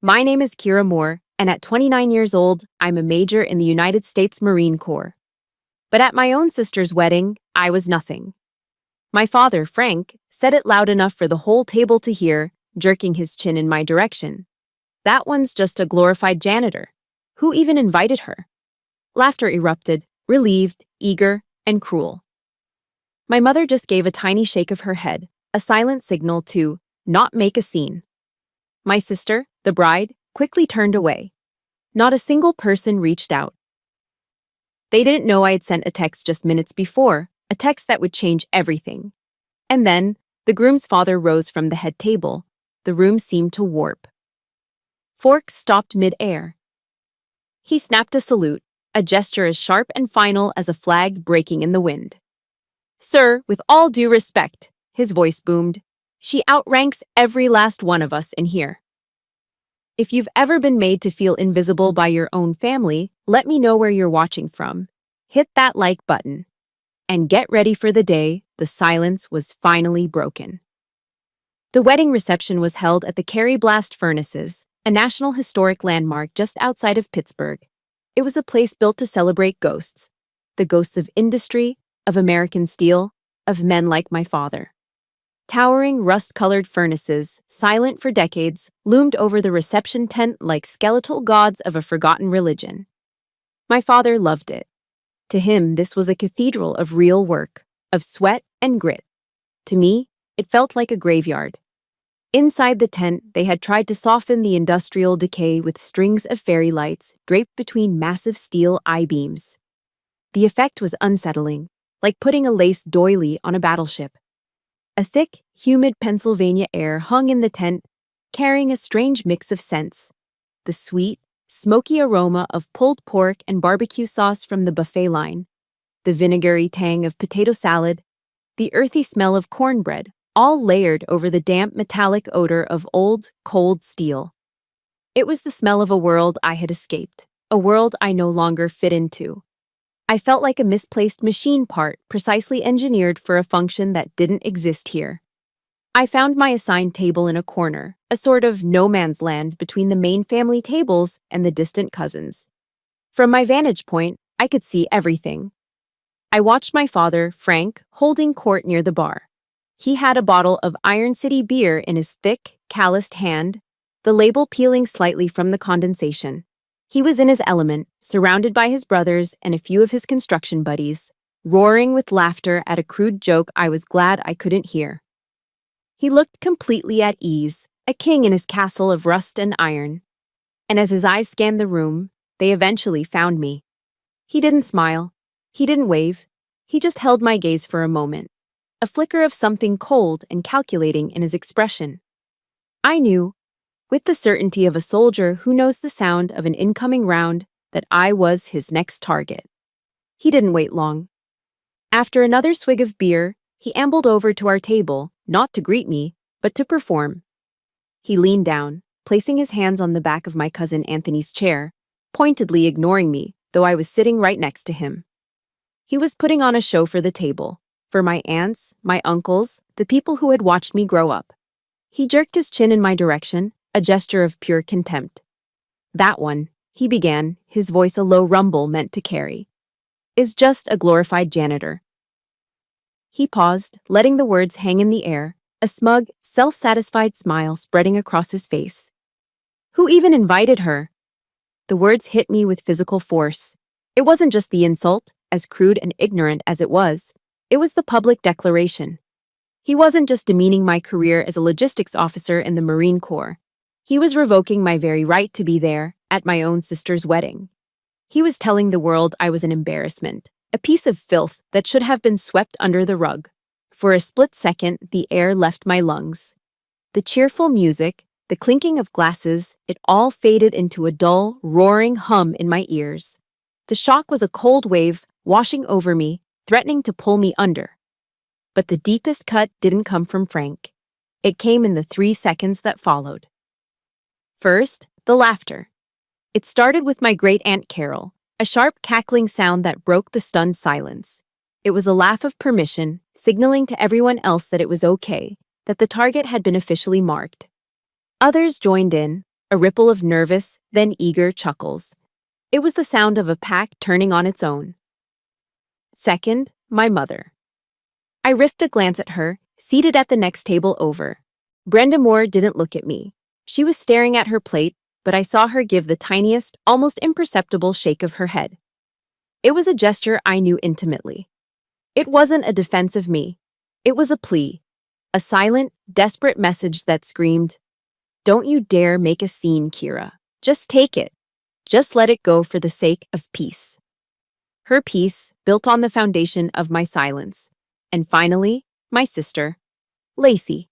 My name is Kira Moore, and at 29 years old, I'm a major in the United States Marine Corps. But at my own sister's wedding, I was nothing. My father, Frank, said it loud enough for the whole table to hear, jerking his chin in my direction. That one's just a glorified janitor. Who even invited her? Laughter erupted, relieved, eager, and cruel. My mother just gave a tiny shake of her head, a silent signal to not make a scene. My sister, the bride, quickly turned away. Not a single person reached out. They didn't know I had sent a text just minutes before, a text that would change everything. And then, the groom's father rose from the head table. The room seemed to warp. Forks stopped mid-air. He snapped a salute, a gesture as sharp and final as a flag breaking in the wind. "Sir, with all due respect," his voice boomed, "she outranks every last one of us in here. If you've ever been made to feel invisible by your own family, let me know where you're watching from. Hit that like button. And get ready for the day the silence was finally broken." The wedding reception was held at the Carrie Blast Furnaces, a National Historic Landmark just outside of Pittsburgh. It was a place built to celebrate ghosts. The ghosts of industry, of American steel, of men like my father. Towering, rust-colored furnaces, silent for decades, loomed over the reception tent like skeletal gods of a forgotten religion. My father loved it. To him, this was a cathedral of real work, of sweat and grit. To me, it felt like a graveyard. Inside the tent, they had tried to soften the industrial decay with strings of fairy lights draped between massive steel I-beams. The effect was unsettling, like putting a lace doily on a battleship. A thick, humid Pennsylvania air hung in the tent, carrying a strange mix of scents. The sweet, smoky aroma of pulled pork and barbecue sauce from the buffet line, the vinegary tang of potato salad, the earthy smell of cornbread, all layered over the damp metallic odor of old, cold steel. It was the smell of a world I had escaped, a world I no longer fit into. I felt like a misplaced machine part precisely engineered for a function that didn't exist here. I found my assigned table in a corner, a sort of no man's land between the main family tables and the distant cousins. From my vantage point, I could see everything. I watched my father, Frank, holding court near the bar. He had a bottle of Iron City beer in his thick, calloused hand, the label peeling slightly from the condensation. He was in his element, surrounded by his brothers and a few of his construction buddies, roaring with laughter at a crude joke I was glad I couldn't hear. He looked completely at ease, a king in his castle of rust and iron. And as his eyes scanned the room, they eventually found me. He didn't smile. He didn't wave. He just held my gaze for a moment, a flicker of something cold and calculating in his expression. I knew, with the certainty of a soldier who knows the sound of an incoming round, that I was his next target. He didn't wait long. After another swig of beer, he ambled over to our table, not to greet me, but to perform. He leaned down, placing his hands on the back of my cousin Anthony's chair, pointedly ignoring me, though I was sitting right next to him. He was putting on a show for the table, for my aunts, my uncles, the people who had watched me grow up. He jerked his chin in my direction, a gesture of pure contempt. "That one," he began, his voice a low rumble meant to carry, "is just a glorified janitor." He paused, letting the words hang in the air, a smug, self-satisfied smile spreading across his face. "Who even invited her?" The words hit me with physical force. It wasn't just the insult, as crude and ignorant as it was the public declaration. He wasn't just demeaning my career as a logistics officer in the Marine Corps. He was revoking my very right to be there, at my own sister's wedding. He was telling the world I was an embarrassment, a piece of filth that should have been swept under the rug. For a split second, the air left my lungs. The cheerful music, the clinking of glasses, it all faded into a dull, roaring hum in my ears. The shock was a cold wave, washing over me, threatening to pull me under. But the deepest cut didn't come from Frank. It came in the 3 seconds that followed. First, the laughter. It started with my great-aunt Carol, a sharp cackling sound that broke the stunned silence. It was a laugh of permission, signaling to everyone else that it was okay, that the target had been officially marked. Others joined in, a ripple of nervous, then eager chuckles. It was the sound of a pack turning on its own. Second, my mother. I risked a glance at her, seated at the next table over. Brenda Moore didn't look at me. She was staring at her plate, but I saw her give the tiniest, almost imperceptible shake of her head. It was a gesture I knew intimately. It wasn't a defense of me. It was a plea. A silent, desperate message that screamed, "Don't you dare make a scene, Kira. Just take it. Just let it go for the sake of peace." Her peace built on the foundation of my silence. And finally, my sister, Lacey.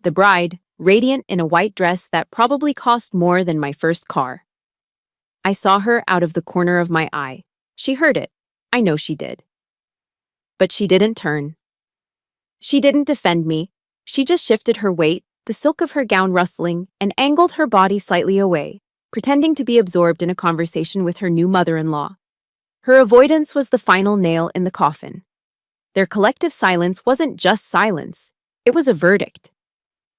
The bride, radiant in a white dress that probably cost more than my first car. I saw her out of the corner of my eye. She heard it. I know she did. But she didn't turn. She didn't defend me. She just shifted her weight, the silk of her gown rustling, and angled her body slightly away, pretending to be absorbed in a conversation with her new mother-in-law. Her avoidance was the final nail in the coffin. Their collective silence wasn't just silence. It was a verdict.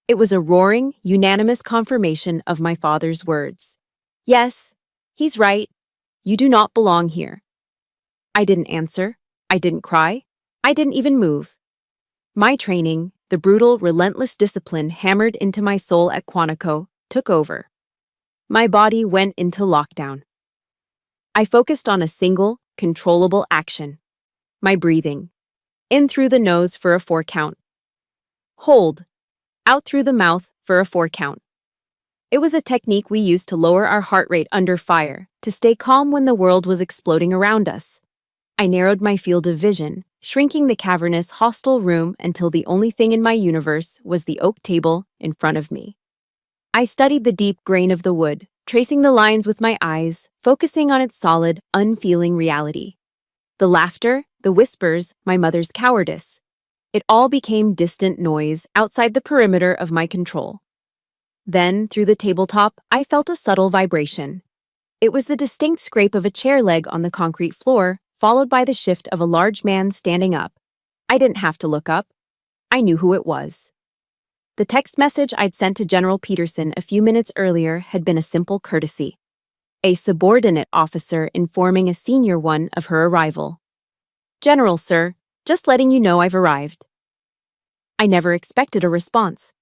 It was a roaring, unanimous confirmation of my father's words. Yes, he's right. You do not belong here. I didn't answer. I didn't cry. I didn't even move. My training, the brutal, relentless discipline hammered into my soul at Quantico, took over. My body went into lockdown. I focused on a single, controllable action. My breathing. In through the nose for a 4 count. Hold. Out through the mouth for a 4 count. It was a technique we used to lower our heart rate under fire, to stay calm when the world was exploding around us. I narrowed my field of vision, shrinking the cavernous, hostile room until the only thing in my universe was the oak table in front of me. I studied the deep grain of the wood, tracing the lines with my eyes, focusing on its solid, unfeeling reality. The laughter, the whispers, my mother's cowardice. It all became distant noise outside the perimeter of my control. Then, through the tabletop, I felt a subtle vibration. It was the distinct scrape of a chair leg on the concrete floor, followed by the shift of a large man standing up. I didn't have to look up. I knew who it was. The text message I'd sent to General Peterson a few minutes earlier had been a simple courtesy. A subordinate officer informing a senior one of her arrival. "General, sir, just letting you know I've arrived." I never expected a response.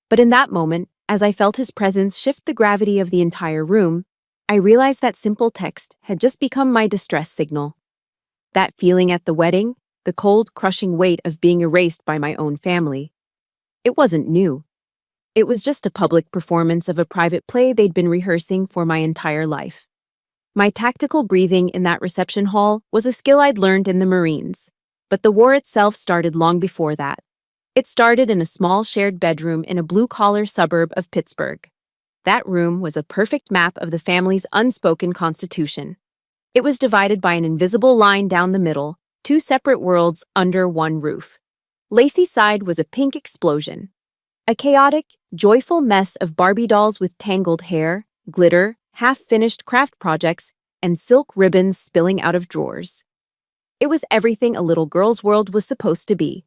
But in that moment, as I felt his presence shift the gravity of the entire room, I realized that simple text had just become my distress signal. That feeling at the wedding, the cold, crushing weight of being erased by my own family. It wasn't new. It was just a public performance of a private play they'd been rehearsing for my entire life. My tactical breathing in that reception hall was a skill I'd learned in the Marines, but the war itself started long before that. It started in a small shared bedroom in a blue-collar suburb of Pittsburgh. That room was a perfect map of the family's unspoken constitution. It was divided by an invisible line down the middle, 2 separate worlds under one roof. Lacey's side was a pink explosion. A chaotic, joyful mess of Barbie dolls with tangled hair, glitter, half-finished craft projects, and silk ribbons spilling out of drawers. It was everything a little girl's world was supposed to be.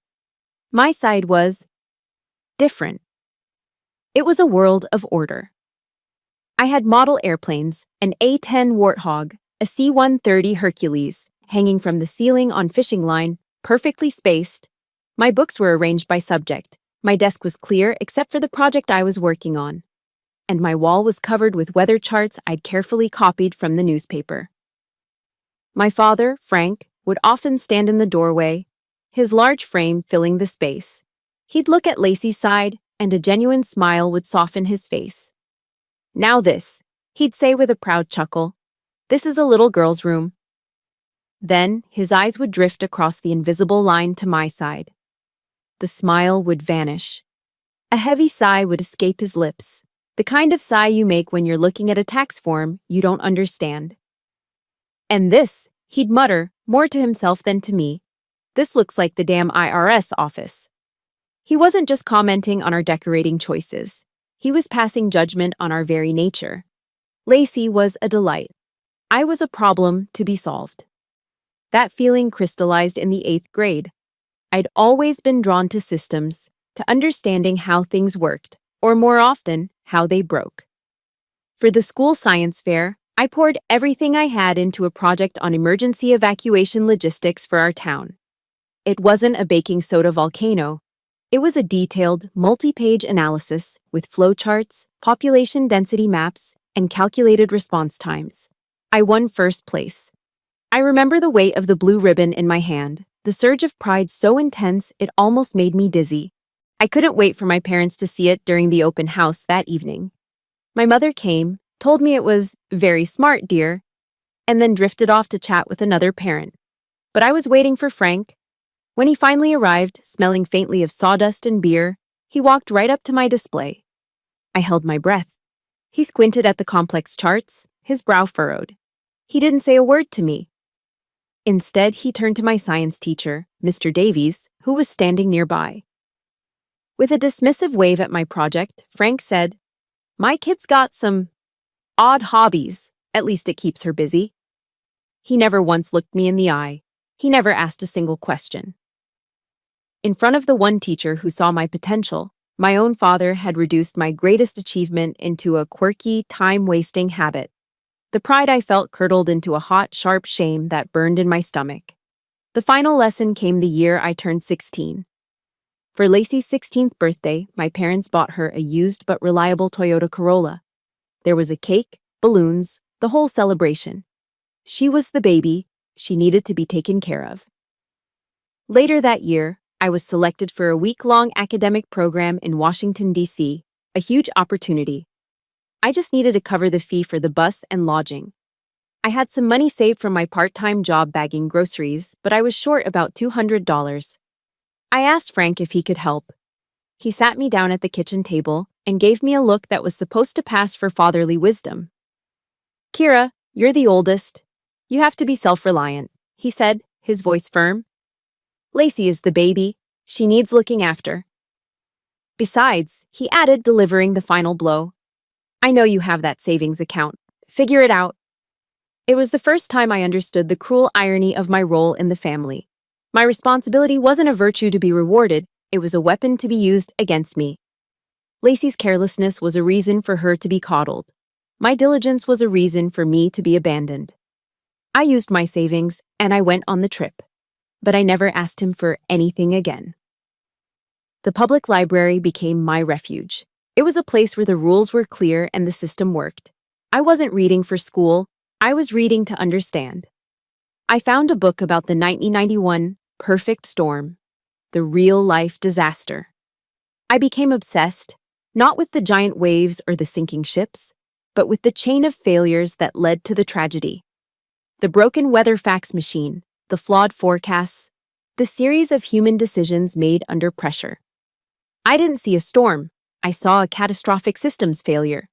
My side was different. It was a world of order. I had model airplanes, an A-10 Warthog, a C-130 Hercules, hanging from the ceiling on fishing line, perfectly spaced. My books were arranged by subject. My desk was clear except for the project I was working on. And my wall was covered with weather charts I'd carefully copied from the newspaper. My father, Frank, would often stand in the doorway, his large frame filling the space. He'd look at Lacey's side, and a genuine smile would soften his face. "Now this," he'd say with a proud chuckle. "This is a little girl's room." Then his eyes would drift across the invisible line to my side. The smile would vanish. A heavy sigh would escape his lips, the kind of sigh you make when you're looking at a tax form you don't understand. "And this," he'd mutter, more to himself than to me. "This looks like the damn IRS office." He wasn't just commenting on our decorating choices. He was passing judgment on our very nature. Lacey was a delight. I was a problem to be solved. That feeling crystallized in the 8th grade. I'd always been drawn to systems, to understanding how things worked, or more often, how they broke. For the school science fair, I poured everything I had into a project on emergency evacuation logistics for our town. It wasn't a baking soda volcano. It was a detailed, multi-page analysis with flowcharts, population density maps, and calculated response times. I won first place. I remember the weight of the blue ribbon in my hand, the surge of pride so intense it almost made me dizzy. I couldn't wait for my parents to see it during the open house that evening. My mother came, told me it was very smart, dear, and then drifted off to chat with another parent. But I was waiting for Frank. When he finally arrived, smelling faintly of sawdust and beer, he walked right up to my display. I held my breath. He squinted at the complex charts, his brow furrowed. He didn't say a word to me. Instead, he turned to my science teacher, Mr. Davies, who was standing nearby. With a dismissive wave at my project, Frank said, "My kid's got some odd hobbies. At least it keeps her busy." He never once looked me in the eye. He never asked a single question. In front of the one teacher who saw my potential, my own father had reduced my greatest achievement into a quirky, time-wasting habit. The pride I felt curdled into a hot, sharp shame that burned in my stomach. The final lesson came the year I turned 16. For Lacey's 16th birthday, my parents bought her a used but reliable Toyota Corolla. There was a cake, balloons, the whole celebration. She was the baby. She needed to be taken care of. Later that year, I was selected for a week-long academic program in Washington, D.C., a huge opportunity. I just needed to cover the fee for the bus and lodging. I had some money saved from my part-time job bagging groceries, but I was short about $200. I asked Frank if he could help. He sat me down at the kitchen table and gave me a look that was supposed to pass for fatherly wisdom. "Kira, you're the oldest. You have to be self-reliant," he said, his voice firm. "Lacey is the baby. She needs looking after. Besides," he added, delivering the final blow, "I know you have that savings account. Figure it out." It was the first time I understood the cruel irony of my role in the family. My responsibility wasn't a virtue to be rewarded, it was a weapon to be used against me. Lacey's carelessness was a reason for her to be coddled. My diligence was a reason for me to be abandoned. I used my savings, and I went on the trip. But I never asked him for anything again. The public library became my refuge. It was a place where the rules were clear and the system worked. I wasn't reading for school, I was reading to understand. I found a book about the 1991 perfect storm, the real-life disaster. I became obsessed, not with the giant waves or the sinking ships, but with the chain of failures that led to the tragedy. The broken weather fax machine, the flawed forecasts, the series of human decisions made under pressure. I didn't see a storm, I saw a catastrophic systems failure.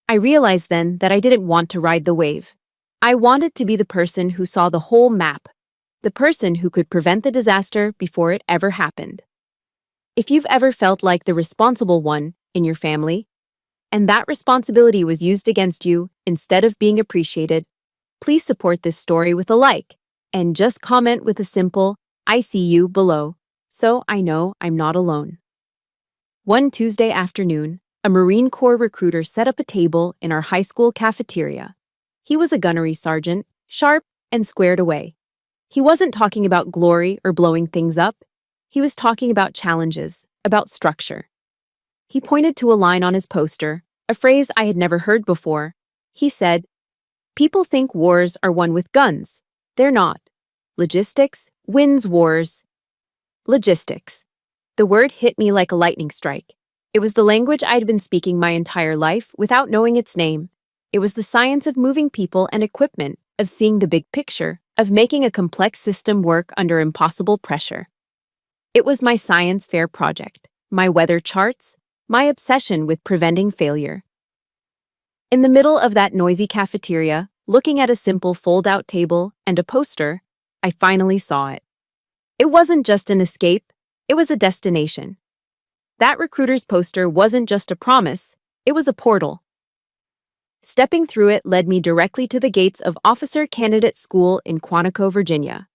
I realized then that I didn't want to ride the wave. I wanted to be the person who saw the whole map, the person who could prevent the disaster before it ever happened. If you've ever felt like the responsible one in your family, and that responsibility was used against you instead of being appreciated, please support this story with a like, and just comment with a simple, "I see you" below, so I know I'm not alone. One Tuesday afternoon, a Marine Corps recruiter set up a table in our high school cafeteria. He was a gunnery sergeant, sharp and squared away. He wasn't talking about glory or blowing things up. He was talking about challenges, about structure. He pointed to a line on his poster, a phrase I had never heard before. He said, "People think wars are won with guns. They're not. Logistics wins wars." Logistics. The word hit me like a lightning strike. It was the language I'd been speaking my entire life without knowing its name. It was the science of moving people and equipment, of seeing the big picture, of making a complex system work under impossible pressure. It was my science fair project, my weather charts, my obsession with preventing failure. In the middle of that noisy cafeteria, looking at a simple fold-out table and a poster, I finally saw it. It wasn't just an escape, it was a destination. That recruiter's poster wasn't just a promise, it was a portal. Stepping through it led me directly to the gates of Officer Candidate School in Quantico, Virginia.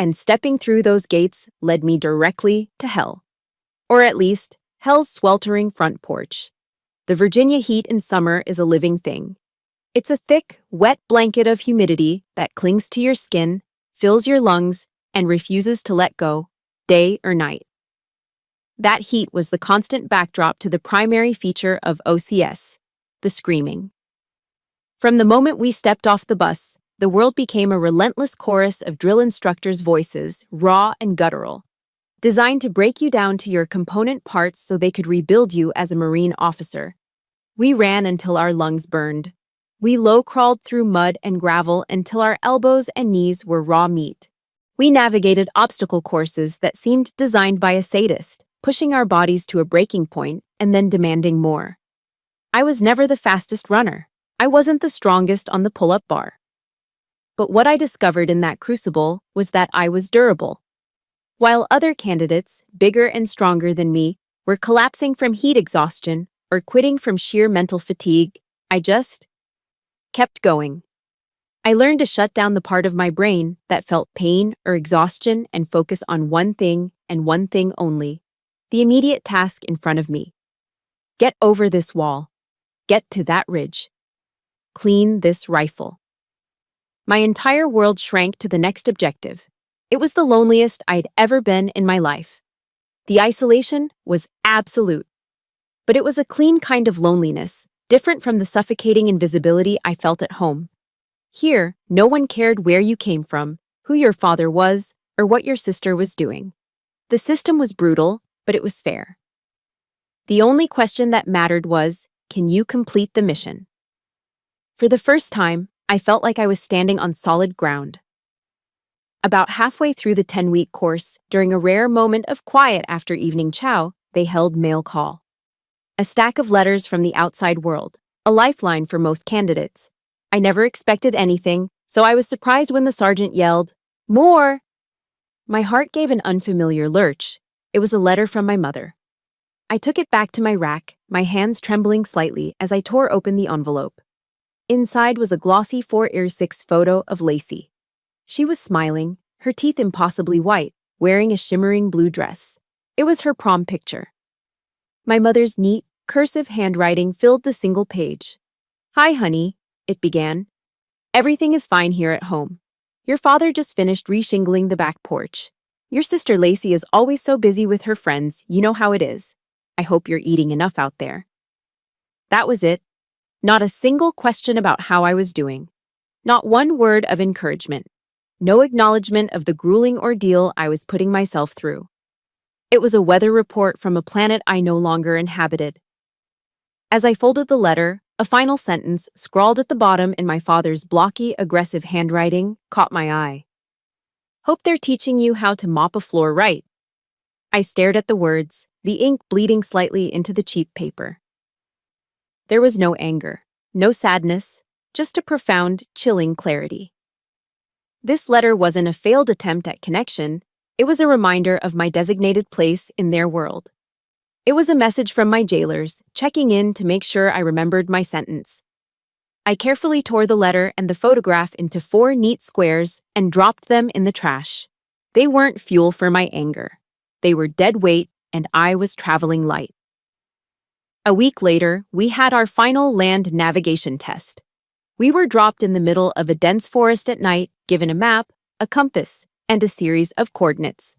And stepping through those gates led me directly to hell. Or at least, hell's sweltering front porch. The Virginia heat in summer is a living thing. It's a thick, wet blanket of humidity that clings to your skin, fills your lungs, and refuses to let go, day or night. That heat was the constant backdrop to the primary feature of OCS, the screaming. From the moment we stepped off the bus, the world became a relentless chorus of drill instructors' voices, raw and guttural, designed to break you down to your component parts so they could rebuild you as a Marine officer. We ran until our lungs burned. We low-crawled through mud and gravel until our elbows and knees were raw meat. We navigated obstacle courses that seemed designed by a sadist, pushing our bodies to a breaking point and then demanding more. I was never the fastest runner. I wasn't the strongest on the pull-up bar. But what I discovered in that crucible was that I was durable. While other candidates, bigger and stronger than me, were collapsing from heat exhaustion or quitting from sheer mental fatigue, I just kept going. I learned to shut down the part of my brain that felt pain or exhaustion and focus on one thing and one thing only, the immediate task in front of me. Get over this wall. Get to that ridge. Clean this rifle. My entire world shrank to the next objective. It was the loneliest I'd ever been in my life. The isolation was absolute. But it was a clean kind of loneliness, different from the suffocating invisibility I felt at home. Here, no one cared where you came from, who your father was, or what your sister was doing. The system was brutal, but it was fair. The only question that mattered was, can you complete the mission? For the first time, I felt like I was standing on solid ground. About halfway through the 10-week course, during a rare moment of quiet after evening chow, they held mail call. A stack of letters from the outside world, a lifeline for most candidates. I never expected anything, so I was surprised when the sergeant yelled, "More!" My heart gave an unfamiliar lurch. It was a letter from my mother. I took it back to my rack, my hands trembling slightly as I tore open the envelope. Inside was a glossy 4x6 photo of Lacey. She was smiling, her teeth impossibly white, wearing a shimmering blue dress. It was her prom picture. My mother's neat, cursive handwriting filled the single page. "Hi, honey," it began. "Everything is fine here at home. Your father just finished reshingling the back porch. Your sister Lacey is always so busy with her friends, you know how it is. I hope you're eating enough out there." That was it. Not a single question about how I was doing. Not one word of encouragement. No acknowledgement of the grueling ordeal I was putting myself through. It was a weather report from a planet I no longer inhabited. As I folded the letter, a final sentence, scrawled at the bottom in my father's blocky, aggressive handwriting, caught my eye. "Hope they're teaching you how to mop a floor right." I stared at the words, the ink bleeding slightly into the cheap paper. There was no anger, no sadness, just a profound, chilling clarity. This letter wasn't a failed attempt at connection, it was a reminder of my designated place in their world. It was a message from my jailers, checking in to make sure I remembered my sentence. I carefully tore the letter and the photograph into 4 neat squares and dropped them in the trash. They weren't fuel for my anger. They were dead weight, and I was traveling light. A week later, we had our final land navigation test. We were dropped in the middle of a dense forest at night, given a map, a compass, and a series of coordinates.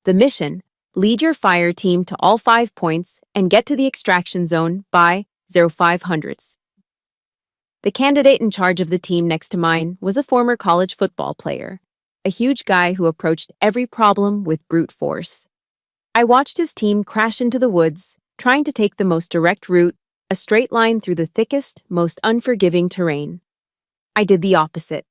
The mission: lead your fire team to all 5 points and get to the extraction zone by 0500. The candidate in charge of the team next to mine was a former college football player, a huge guy who approached every problem with brute force. I watched his team crash into the woods, trying to take the most direct route, a straight line through the thickest, most unforgiving terrain. I did the opposite.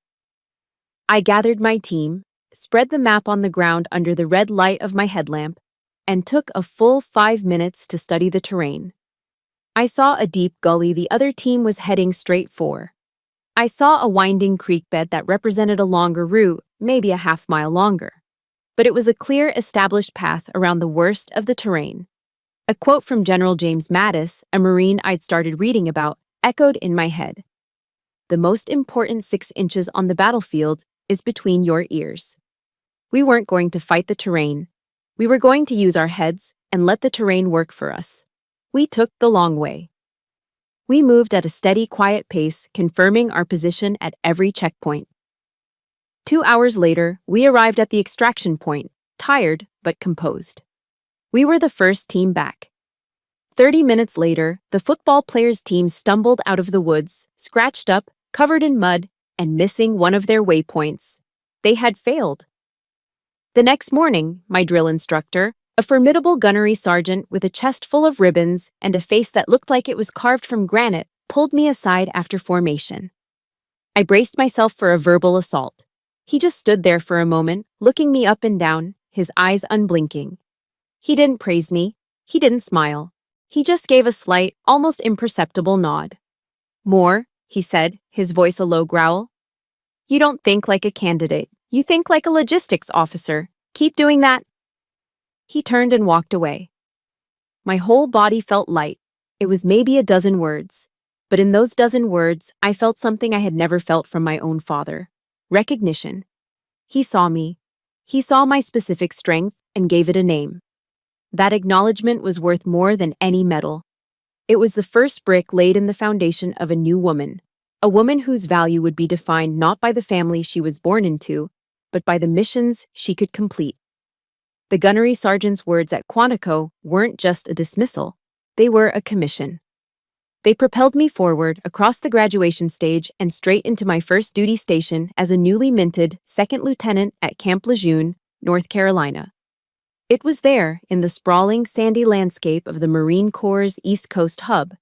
I gathered my team, spread the map on the ground under the red light of my headlamp, and took a full 5 minutes to study the terrain. I saw a deep gully the other team was heading straight for. I saw a winding creek bed that represented a longer route, maybe a half-mile longer. But it was a clear, established path around the worst of the terrain. A quote from General James Mattis, a Marine I'd started reading about, echoed in my head. "The most important 6 inches on the battlefield is between your ears." We weren't going to fight the terrain. We were going to use our heads and let the terrain work for us. We took the long way. We moved at a steady, quiet pace, confirming our position at every checkpoint. 2 hours later, we arrived at the extraction point, tired but composed. We were the first team back. 30 minutes later, the football players' team stumbled out of the woods, scratched up, covered in mud, and missing one of their waypoints. They had failed. The next morning, my drill instructor, a formidable gunnery sergeant with a chest full of ribbons and a face that looked like it was carved from granite, pulled me aside after formation. I braced myself for a verbal assault. He just stood there for a moment, looking me up and down, his eyes unblinking. He didn't praise me. He didn't smile. He just gave a slight, almost imperceptible nod. "More," he said, his voice a low growl. "You don't think like a candidate. You think like a logistics officer. Keep doing that." He turned and walked away. My whole body felt light. It was maybe a dozen words. But in those dozen words, I felt something I had never felt from my own father. Recognition. He saw me. He saw my specific strength and gave it a name. That acknowledgement was worth more than any medal. It was the first brick laid in the foundation of a new woman, a woman whose value would be defined not by the family she was born into, but by the missions she could complete. The gunnery sergeant's words at Quantico weren't just a dismissal, they were a commission. They propelled me forward across the graduation stage and straight into my first duty station as a newly minted second lieutenant at Camp Lejeune, North Carolina. It was there, in the sprawling, sandy landscape of the Marine Corps' East Coast hub,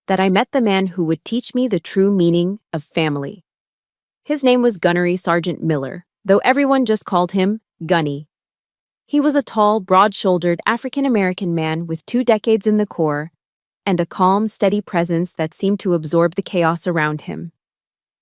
that I met the man who would teach me the true meaning of family. His name was Gunnery Sergeant Miller, though everyone just called him Gunny. He was a tall, broad-shouldered African-American man with 2 decades in the Corps and a calm, steady presence that seemed to absorb the chaos around him.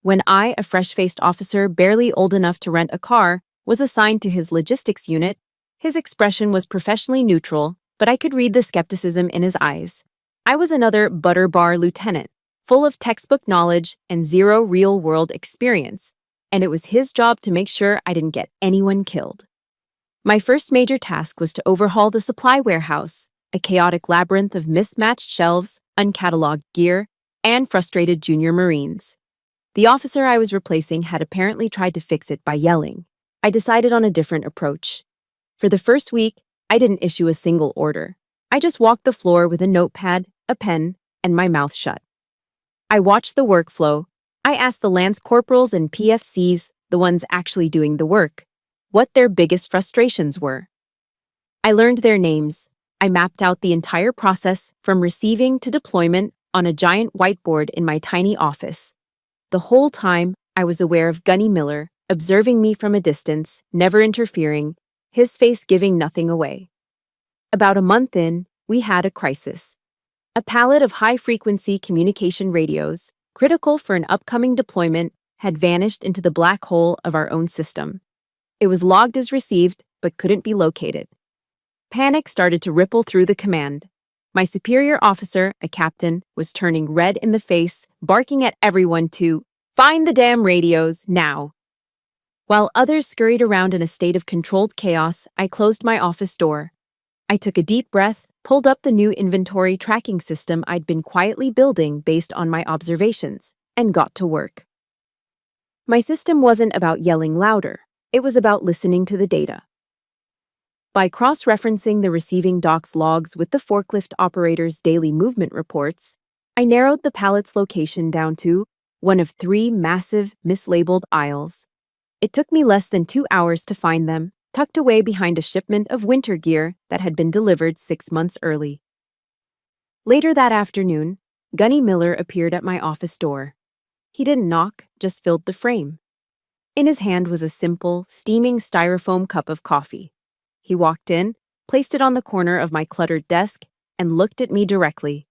When I, a fresh-faced officer barely old enough to rent a car, was assigned to his logistics unit, his expression was professionally neutral, but I could read the skepticism in his eyes. I was another butter bar lieutenant, full of textbook knowledge and zero real-world experience, and it was his job to make sure I didn't get anyone killed. My first major task was to overhaul the supply warehouse, a chaotic labyrinth of mismatched shelves, uncatalogued gear, and frustrated junior Marines. The officer I was replacing had apparently tried to fix it by yelling. I decided on a different approach. For the first week, I didn't issue a single order. I just walked the floor with a notepad, a pen, and my mouth shut. I watched the workflow. I asked the lance corporals and PFCs, the ones actually doing the work, what their biggest frustrations were. I learned their names. I mapped out the entire process from receiving to deployment on a giant whiteboard in my tiny office. The whole time, I was aware of Gunny Miller, observing me from a distance, never interfering, his face giving nothing away. About a month in, we had a crisis. A pallet of high-frequency communication radios, critical for an upcoming deployment, had vanished into the black hole of our own system. It was logged as received, but couldn't be located. Panic started to ripple through the command. My superior officer, a captain, was turning red in the face, barking at everyone to find the damn radios now. While others scurried around in a state of controlled chaos, I closed my office door. I took a deep breath, pulled up the new inventory tracking system I'd been quietly building based on my observations, and got to work. My system wasn't about yelling louder. It was about listening to the data. By cross-referencing the receiving dock's logs with the forklift operator's daily movement reports, I narrowed the pallet's location down to one of 3 massive, mislabeled aisles. It took me less than 2 hours to find them, tucked away behind a shipment of winter gear that had been delivered 6 months early. Later that afternoon, Gunny Miller appeared at my office door. He didn't knock, just filled the frame. In his hand was a simple, steaming styrofoam cup of coffee. He walked in, placed it on the corner of my cluttered desk, and looked at me directly.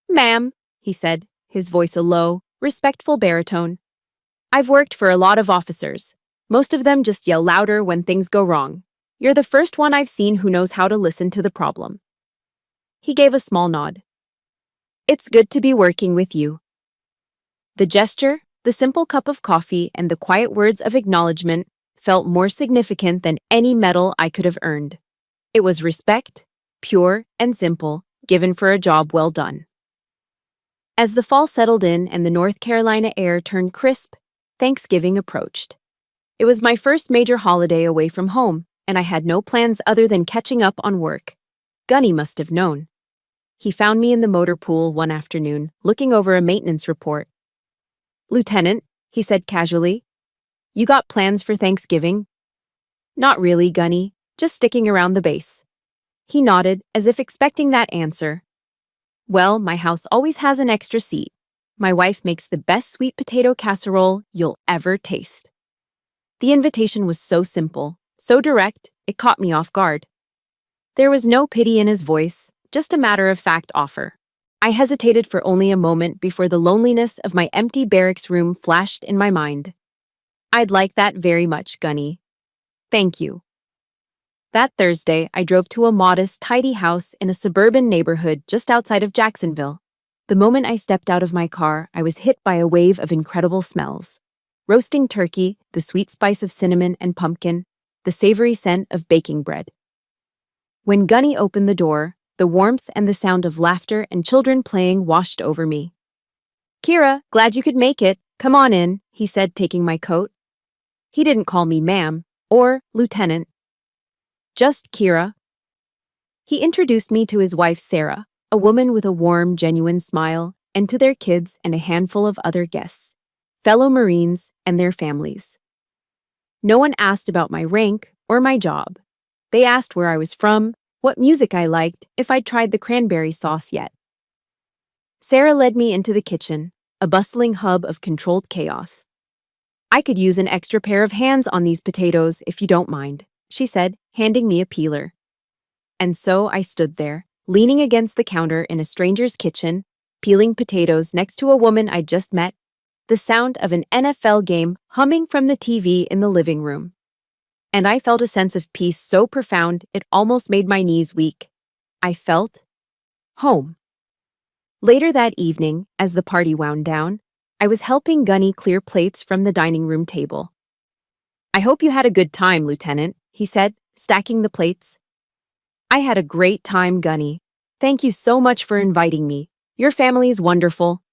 "Ma'am," he said, his voice a low, respectful baritone. "I've worked for a lot of officers. Most of them just yell louder when things go wrong. You're the first one I've seen who knows how to listen to the problem." He gave a small nod. "It's good to be working with you." The gesture, the simple cup of coffee, and the quiet words of acknowledgement felt more significant than any medal I could have earned. It was respect, pure and simple, given for a job well done. As the fall settled in and the North Carolina air turned crisp, Thanksgiving approached. It was my first major holiday away from home, and I had no plans other than catching up on work. Gunny must have known. He found me in the motor pool one afternoon, looking over a maintenance report. "Lieutenant," he said casually, "you got plans for Thanksgiving?" "Not really, Gunny, just sticking around the base." He nodded, as if expecting that answer. "Well, my house always has an extra seat. My wife makes the best sweet potato casserole you'll ever taste." The invitation was so simple, so direct, it caught me off guard. There was no pity in his voice, just a matter-of-fact offer. I hesitated for only a moment before the loneliness of my empty barracks room flashed in my mind. "I'd like that very much, Gunny. Thank you." That Thursday, I drove to a modest, tidy house in a suburban neighborhood just outside of Jacksonville. The moment I stepped out of my car, I was hit by a wave of incredible smells. Roasting turkey, the sweet spice of cinnamon and pumpkin, the savory scent of baking bread. When Gunny opened the door, the warmth and the sound of laughter and children playing washed over me. "Kira, glad you could make it. Come on in," he said, taking my coat. He didn't call me ma'am or lieutenant. Just Kira. He introduced me to his wife Sarah, a woman with a warm, genuine smile, and to their kids and a handful of other guests, fellow Marines and their families. No one asked about my rank or my job. They asked where I was from, what music I liked, if I'd tried the cranberry sauce yet. Sarah led me into the kitchen, a bustling hub of controlled chaos. "I could use an extra pair of hands on these potatoes if you don't mind," she said, handing me a peeler. And so I stood there, leaning against the counter in a stranger's kitchen, peeling potatoes next to a woman I'd just met, the sound of an NFL game humming from the TV in the living room. And I felt a sense of peace so profound it almost made my knees weak. I felt home. Later that evening, as the party wound down, I was helping Gunny clear plates from the dining room table. "I hope you had a good time, Lieutenant," he said, stacking the plates. "I had a great time, Gunny. Thank you so much for inviting me. Your family's wonderful."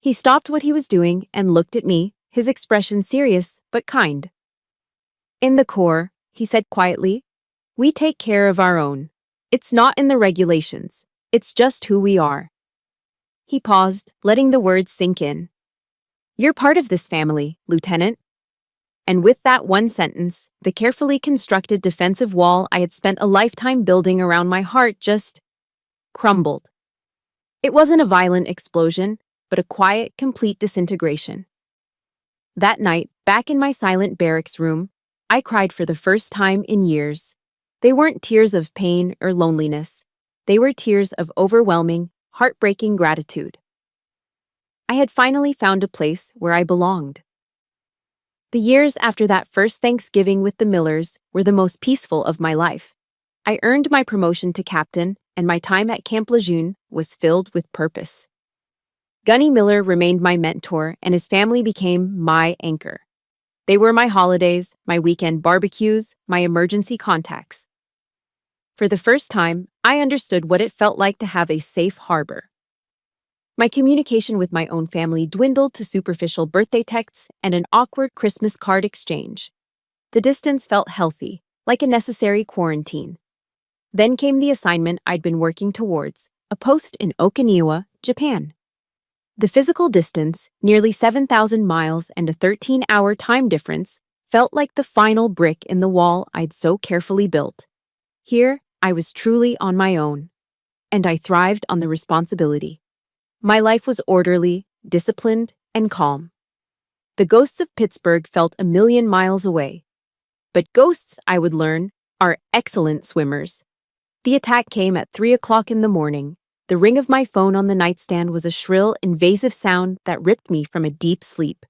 He stopped what he was doing and looked at me, his expression serious but kind. "In the Corps," he said quietly, "we take care of our own. It's not in the regulations. It's just who we are." He paused, letting the words sink in. "You're part of this family, Lieutenant." And with that one sentence, the carefully constructed defensive wall I had spent a lifetime building around my heart just crumbled. It wasn't a violent explosion, but a quiet, complete disintegration. That night, back in my silent barracks room, I cried for the first time in years. They weren't tears of pain or loneliness. They were tears of overwhelming, heartbreaking gratitude. I had finally found a place where I belonged. The years after that first Thanksgiving with the Millers were the most peaceful of my life. I earned my promotion to captain, and my time at Camp Lejeune was filled with purpose. Gunny Miller remained my mentor, and his family became my anchor. They were my holidays, my weekend barbecues, my emergency contacts. For the first time, I understood what it felt like to have a safe harbor. My communication with my own family dwindled to superficial birthday texts and an awkward Christmas card exchange. The distance felt healthy, like a necessary quarantine. Then came the assignment I'd been working towards, a post in Okinawa, Japan. The physical distance, nearly 7,000 miles and a 13-hour time difference, felt like the final brick in the wall I'd so carefully built. Here, I was truly on my own, and I thrived on the responsibility. My life was orderly, disciplined, and calm. The ghosts of Pittsburgh felt a million miles away. But ghosts, I would learn, are excellent swimmers. The attack came at 3 o'clock in the morning. The ring of my phone on the nightstand was a shrill, invasive sound that ripped me from a deep sleep.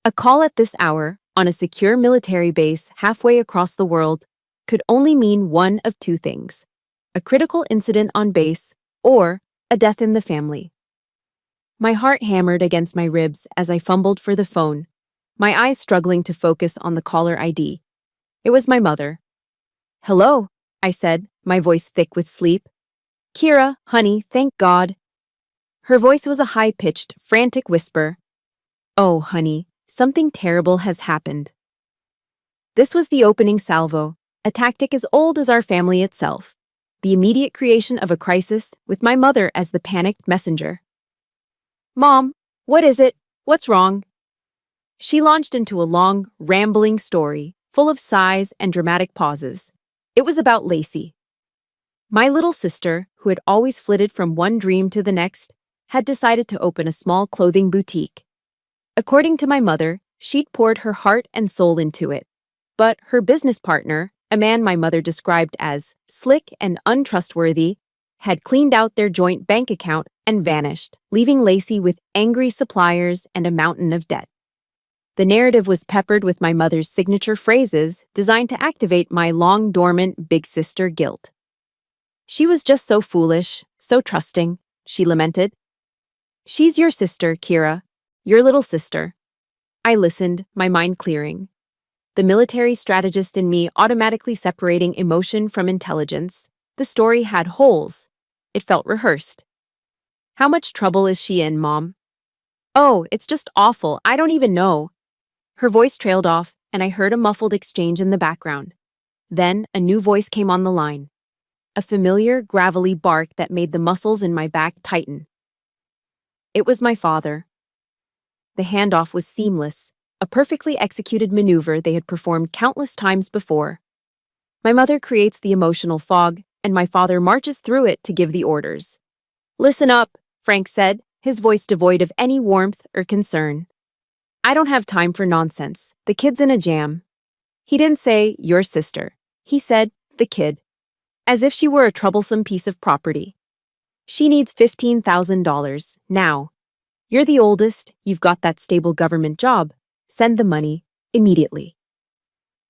A call at this hour, on a secure military base halfway across the world, could only mean one of two things: a critical incident on base or a death in the family. My heart hammered against my ribs as I fumbled for the phone, my eyes struggling to focus on the caller ID. It was my mother. "Hello," I said, my voice thick with sleep. "Kira, honey, thank God." Her voice was a high-pitched, frantic whisper. "Oh, honey, something terrible has happened." This was the opening salvo, a tactic as old as our family itself, the immediate creation of a crisis with my mother as the panicked messenger. "Mom, what is it? What's wrong?" She launched into a long, rambling story, full of sighs and dramatic pauses. It was about Lacey. My little sister, who had always flitted from one dream to the next, had decided to open a small clothing boutique. According to my mother, she'd poured her heart and soul into it. But her business partner, a man my mother described as slick and untrustworthy, had cleaned out their joint bank account and vanished, leaving Lacey with angry suppliers and a mountain of debt. The narrative was peppered with my mother's signature phrases designed to activate my long-dormant big sister guilt. "She was just so foolish, so trusting," she lamented. "She's your sister, Kira. Your little sister." I listened, my mind clearing. The military strategist in me automatically separating emotion from intelligence. The story had holes. It felt rehearsed. "How much trouble is she in, Mom?" "Oh, it's just awful. I don't even know." Her voice trailed off, and I heard a muffled exchange in the background. Then a new voice came on the line. A familiar, gravelly bark that made the muscles in my back tighten. It was my father. The handoff was seamless, a perfectly executed maneuver they had performed countless times before. My mother creates the emotional fog, and my father marches through it to give the orders. "Listen up," Frank said, his voice devoid of any warmth or concern. "I don't have time for nonsense. The kid's in a jam." He didn't say, "your sister." He said, "the kid," as if she were a troublesome piece of property. "She needs $15,000, now. You're the oldest, you've got that stable government job. Send the money, immediately."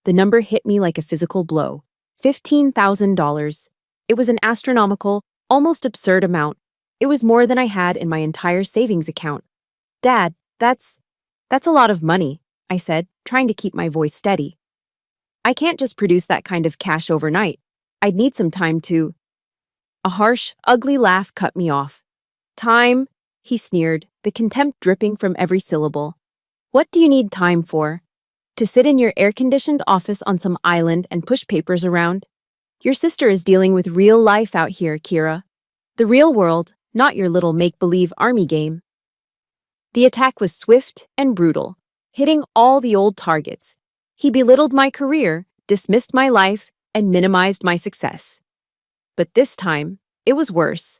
The number hit me like a physical blow. $15,000. It was an astronomical, almost absurd amount. It was more than I had in my entire savings account. "Dad, that's a lot of money," I said, trying to keep my voice steady. "I can't just produce that kind of cash overnight. I'd need some time to—" A harsh, ugly laugh cut me off. "Time," he sneered, the contempt dripping from every syllable. "What do you need time for? To sit in your air-conditioned office on some island and push papers around? Your sister is dealing with real life out here, Kira. The real world, not your little make-believe army game." The attack was swift and brutal, hitting all the old targets. He belittled my career, dismissed my life, and minimized my success. But this time, it was worse.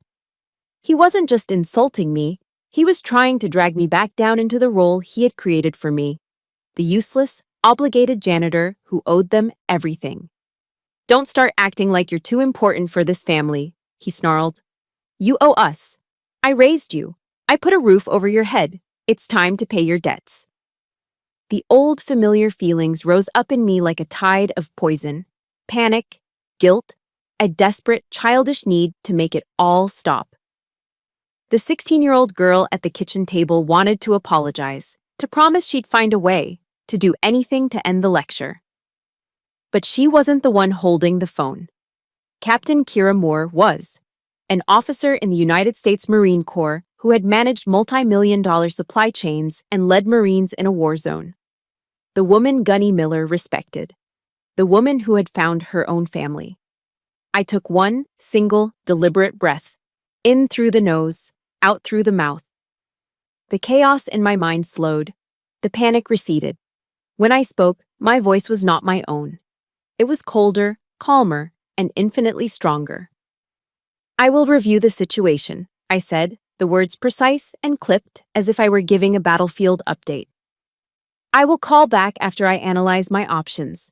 He wasn't just insulting me, he was trying to drag me back down into the role he had created for me. The useless, obligated janitor who owed them everything. "Don't start acting like you're too important for this family," he snarled. "You owe us. I raised you. I put a roof over your head. It's time to pay your debts." The old familiar feelings rose up in me like a tide of poison. Panic, guilt, a desperate, childish need to make it all stop. The 16-year-old girl at the kitchen table wanted to apologize, to promise she'd find a way, to do anything to end the lecture. But she wasn't the one holding the phone. Captain Kira Moore was, an officer in the United States Marine Corps who had managed multi-million-dollar supply chains and led Marines in a war zone. The woman Gunny Miller respected. The woman who had found her own family. I took one single, deliberate breath, in through the nose, out through the mouth. The chaos in my mind slowed. The panic receded. When I spoke, my voice was not my own. It was colder, calmer, and infinitely stronger. "I will review the situation," I said, the words precise and clipped as if I were giving a battlefield update. "I will call back after I analyze my options."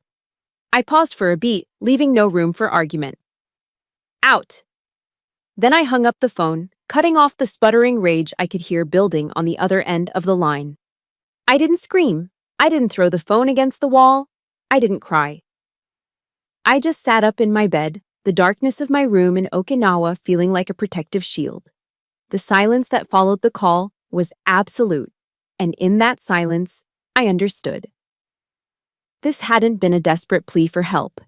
I paused for a beat, leaving no room for argument. "Out." Then I hung up the phone, cutting off the sputtering rage I could hear building on the other end of the line. I didn't scream. I didn't throw the phone against the wall. I didn't cry. I just sat up in my bed, the darkness of my room in Okinawa feeling like a protective shield. The silence that followed the call was absolute, and in that silence, I understood. This hadn't been a desperate plea for help.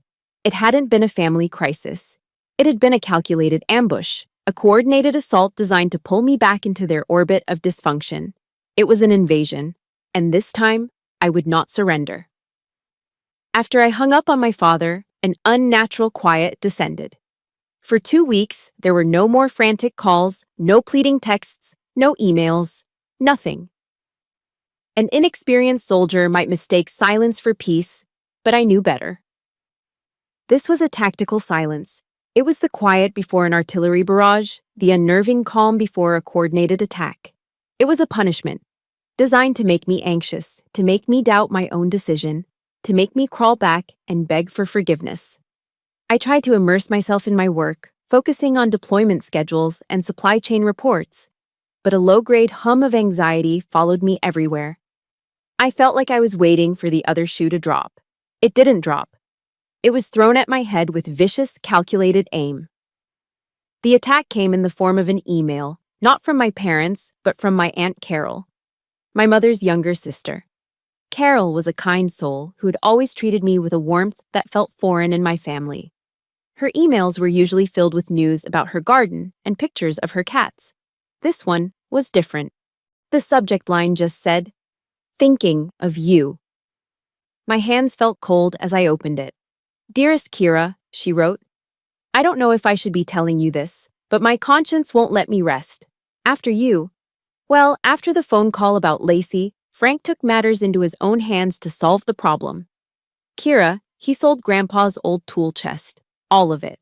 It hadn't been a family crisis. It had been a calculated ambush, A coordinated assault designed to pull me back into their orbit of dysfunction. It was an invasion, and this time, I would not surrender. After I hung up on my father, an unnatural quiet descended. For 2 weeks, there were no more frantic calls, no pleading texts, no emails, nothing. An inexperienced soldier might mistake silence for peace, but I knew better. This was a tactical silence. It was the quiet before an artillery barrage, the unnerving calm before a coordinated attack. It was a punishment, designed to make me anxious, to make me doubt my own decision, to make me crawl back and beg for forgiveness. I tried to immerse myself in my work, focusing on deployment schedules and supply chain reports, but a low-grade hum of anxiety followed me everywhere. I felt like I was waiting for the other shoe to drop. It didn't drop. It was thrown at my head with vicious, calculated aim. The attack came in the form of an email, not from my parents, but from my Aunt Carol, my mother's younger sister. Carol was a kind soul who had always treated me with a warmth that felt foreign in my family. Her emails were usually filled with news about her garden and pictures of her cats. This one was different. The subject line just said, "Thinking of you." My hands felt cold as I opened it. "Dearest Kira," she wrote, "I don't know if I should be telling you this, but my conscience won't let me rest. After you, well, after the phone call about Lacey, Frank took matters into his own hands to solve the problem. Kira, he sold Grandpa's old tool chest, all of it.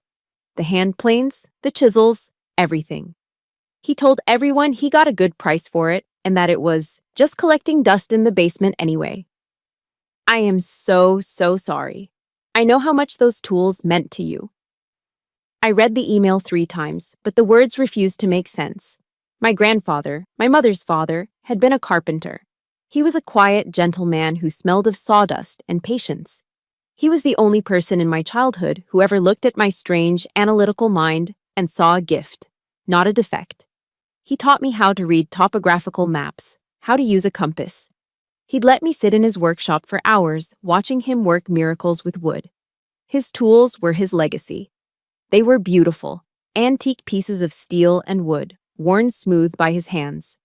The hand planes, the chisels, everything. He told everyone he got a good price for it and that it was just collecting dust in the basement anyway. I am so sorry. I know how much those tools meant to you." I read the email 3 times, but the words refused to make sense. My grandfather, my mother's father, had been a carpenter. He was a quiet, gentle man who smelled of sawdust and patience. He was the only person in my childhood who ever looked at my strange, analytical mind and saw a gift, not a defect. He taught me how to read topographical maps, how to use a compass. He'd let me sit in his workshop for hours, watching him work miracles with wood. His tools were his legacy. They were beautiful, antique pieces of steel and wood, worn smooth by his hands.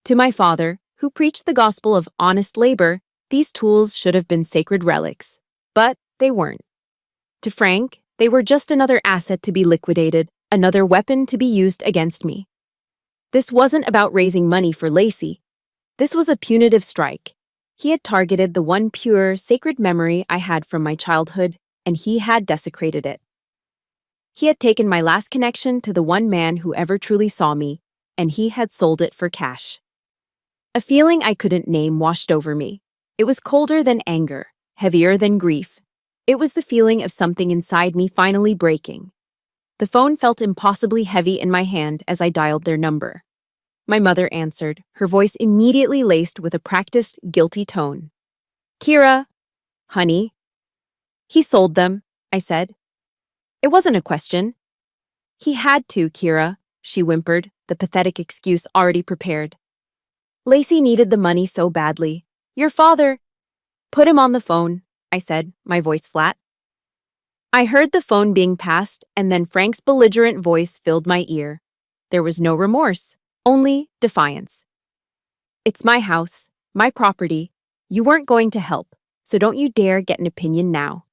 To my father, who preached the gospel of honest labor, these tools should have been sacred relics. But they weren't. To Frank, they were just another asset to be liquidated, another weapon to be used against me. This wasn't about raising money for Lacey. This was a punitive strike. He had targeted the one pure, sacred memory I had from my childhood, and he had desecrated it. He had taken my last connection to the one man who ever truly saw me, and he had sold it for cash. A feeling I couldn't name washed over me. It was colder than anger, heavier than grief. It was the feeling of something inside me finally breaking. The phone felt impossibly heavy in my hand as I dialed their number. My mother answered, her voice immediately laced with a practiced, guilty tone. "Kira, honey." "He sold them," I said. It wasn't a question. "He had to, Kira," she whimpered, the pathetic excuse already prepared. "Lacey needed the money so badly. Your father—" "Put him on the phone," I said, my voice flat. I heard the phone being passed, and then Frank's belligerent voice filled my ear. There was no remorse, only defiance. "It's my house, my property. You weren't going to help, so don't you dare get an opinion now."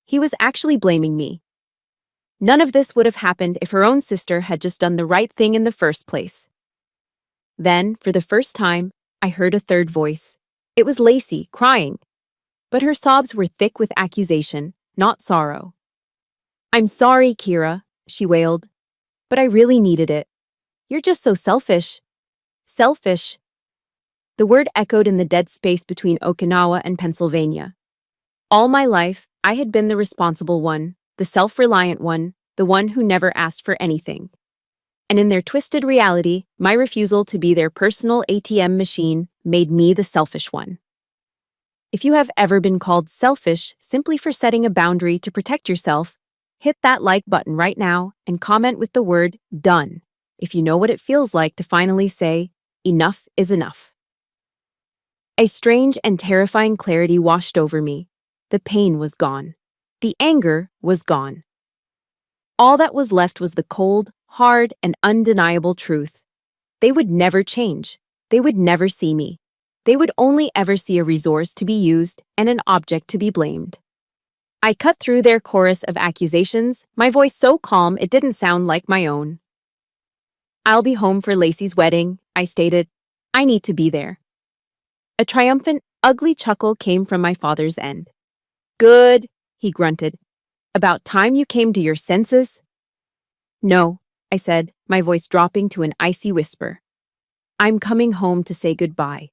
He was actually blaming me. None of this would have happened if her own sister had just done the right thing in the first place. Then, for the first time, I heard a third voice. It was Lacey, crying. But her sobs were thick with accusation, not sorrow. "I'm sorry, Kira," she wailed. "But I really needed it. You're just so selfish." Selfish. The word echoed in the dead space between Okinawa and Pennsylvania. All my life, I had been the responsible one, the self-reliant one, the one who never asked for anything. And in their twisted reality, my refusal to be their personal ATM machine made me the selfish one. If you have ever been called selfish simply for setting a boundary to protect yourself, hit that like button right now and comment with the word "done" if you know what it feels like to finally say, "Enough is enough." A strange and terrifying clarity washed over me. The pain was gone. The anger was gone. All that was left was the cold, hard, and undeniable truth. They would never change. They would never see me. They would only ever see a resource to be used and an object to be blamed. I cut through their chorus of accusations, my voice so calm it didn't sound like my own. "I'll be home for Lacey's wedding," I stated. "I need to be there." A triumphant, ugly chuckle came from my father's end. "Good," he grunted. "About time you came to your senses." "No," I said, my voice dropping to an icy whisper. "I'm coming home to say goodbye."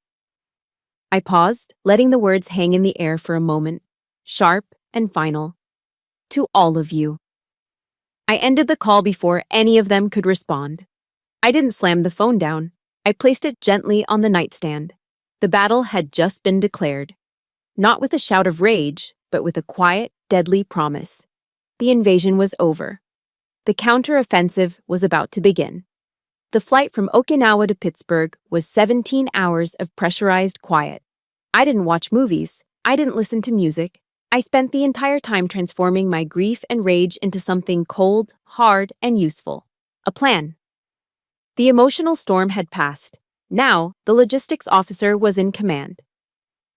I paused, letting the words hang in the air for a moment, sharp and final. "To all of you." I ended the call before any of them could respond. I didn't slam the phone down. I placed it gently on the nightstand. The battle had just been declared. Not with a shout of rage, but with a quiet, deadly promise. The invasion was over. The counter-offensive was about to begin. The flight from Okinawa to Pittsburgh was 17 hours of pressurized quiet. I didn't watch movies. I didn't listen to music. I spent the entire time transforming my grief and rage into something cold, hard, and useful. A plan. The emotional storm had passed. Now, the logistics officer was in command.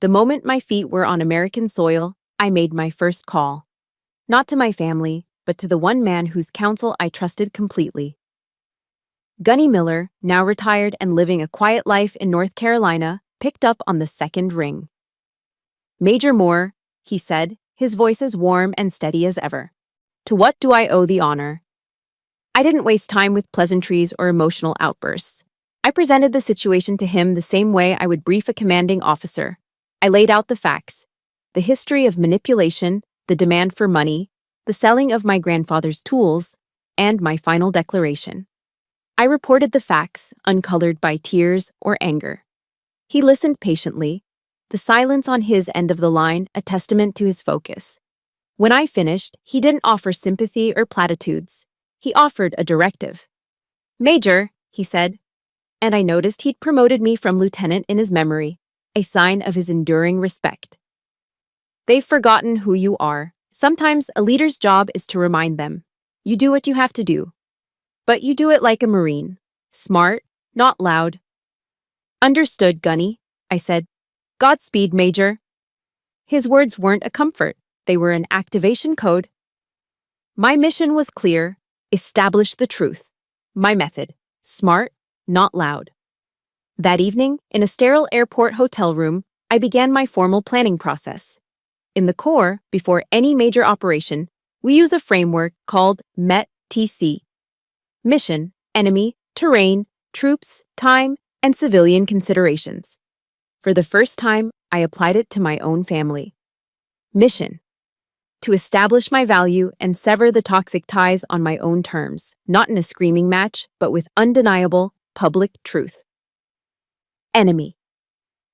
The moment my feet were on American soil, I made my first call. Not to my family, but to the one man whose counsel I trusted completely. Gunny Miller, now retired and living a quiet life in North Carolina, picked up on the second ring. "Major Moore," he said, his voice as warm and steady as ever. "To what do I owe the honor?" I didn't waste time with pleasantries or emotional outbursts. I presented the situation to him the same way I would brief a commanding officer. I laid out the facts. The history of manipulation, the demand for money, the selling of my grandfather's tools, and my final declaration. I reported the facts, uncolored by tears or anger. He listened patiently, the silence on his end of the line a testament to his focus. When I finished, he didn't offer sympathy or platitudes. He offered a directive. "Major," he said, and I noticed he'd promoted me from lieutenant in his memory, a sign of his enduring respect. "They've forgotten who you are. Sometimes a leader's job is to remind them. You do what you have to do. But you do it like a Marine. Smart, not loud." "Understood, Gunny," I said. "Godspeed, Major." His words weren't a comfort. They were an activation code. My mission was clear. Establish the truth. My method. Smart, not loud. That evening, in a sterile airport hotel room, I began my formal planning process. In the Corps, before any major operation, we use a framework called MET-TC. Mission, enemy, terrain, troops, time, and civilian considerations. For the first time, I applied it to my own family. Mission. To establish my value and sever the toxic ties on my own terms, not in a screaming match, but with undeniable, public truth. Enemy.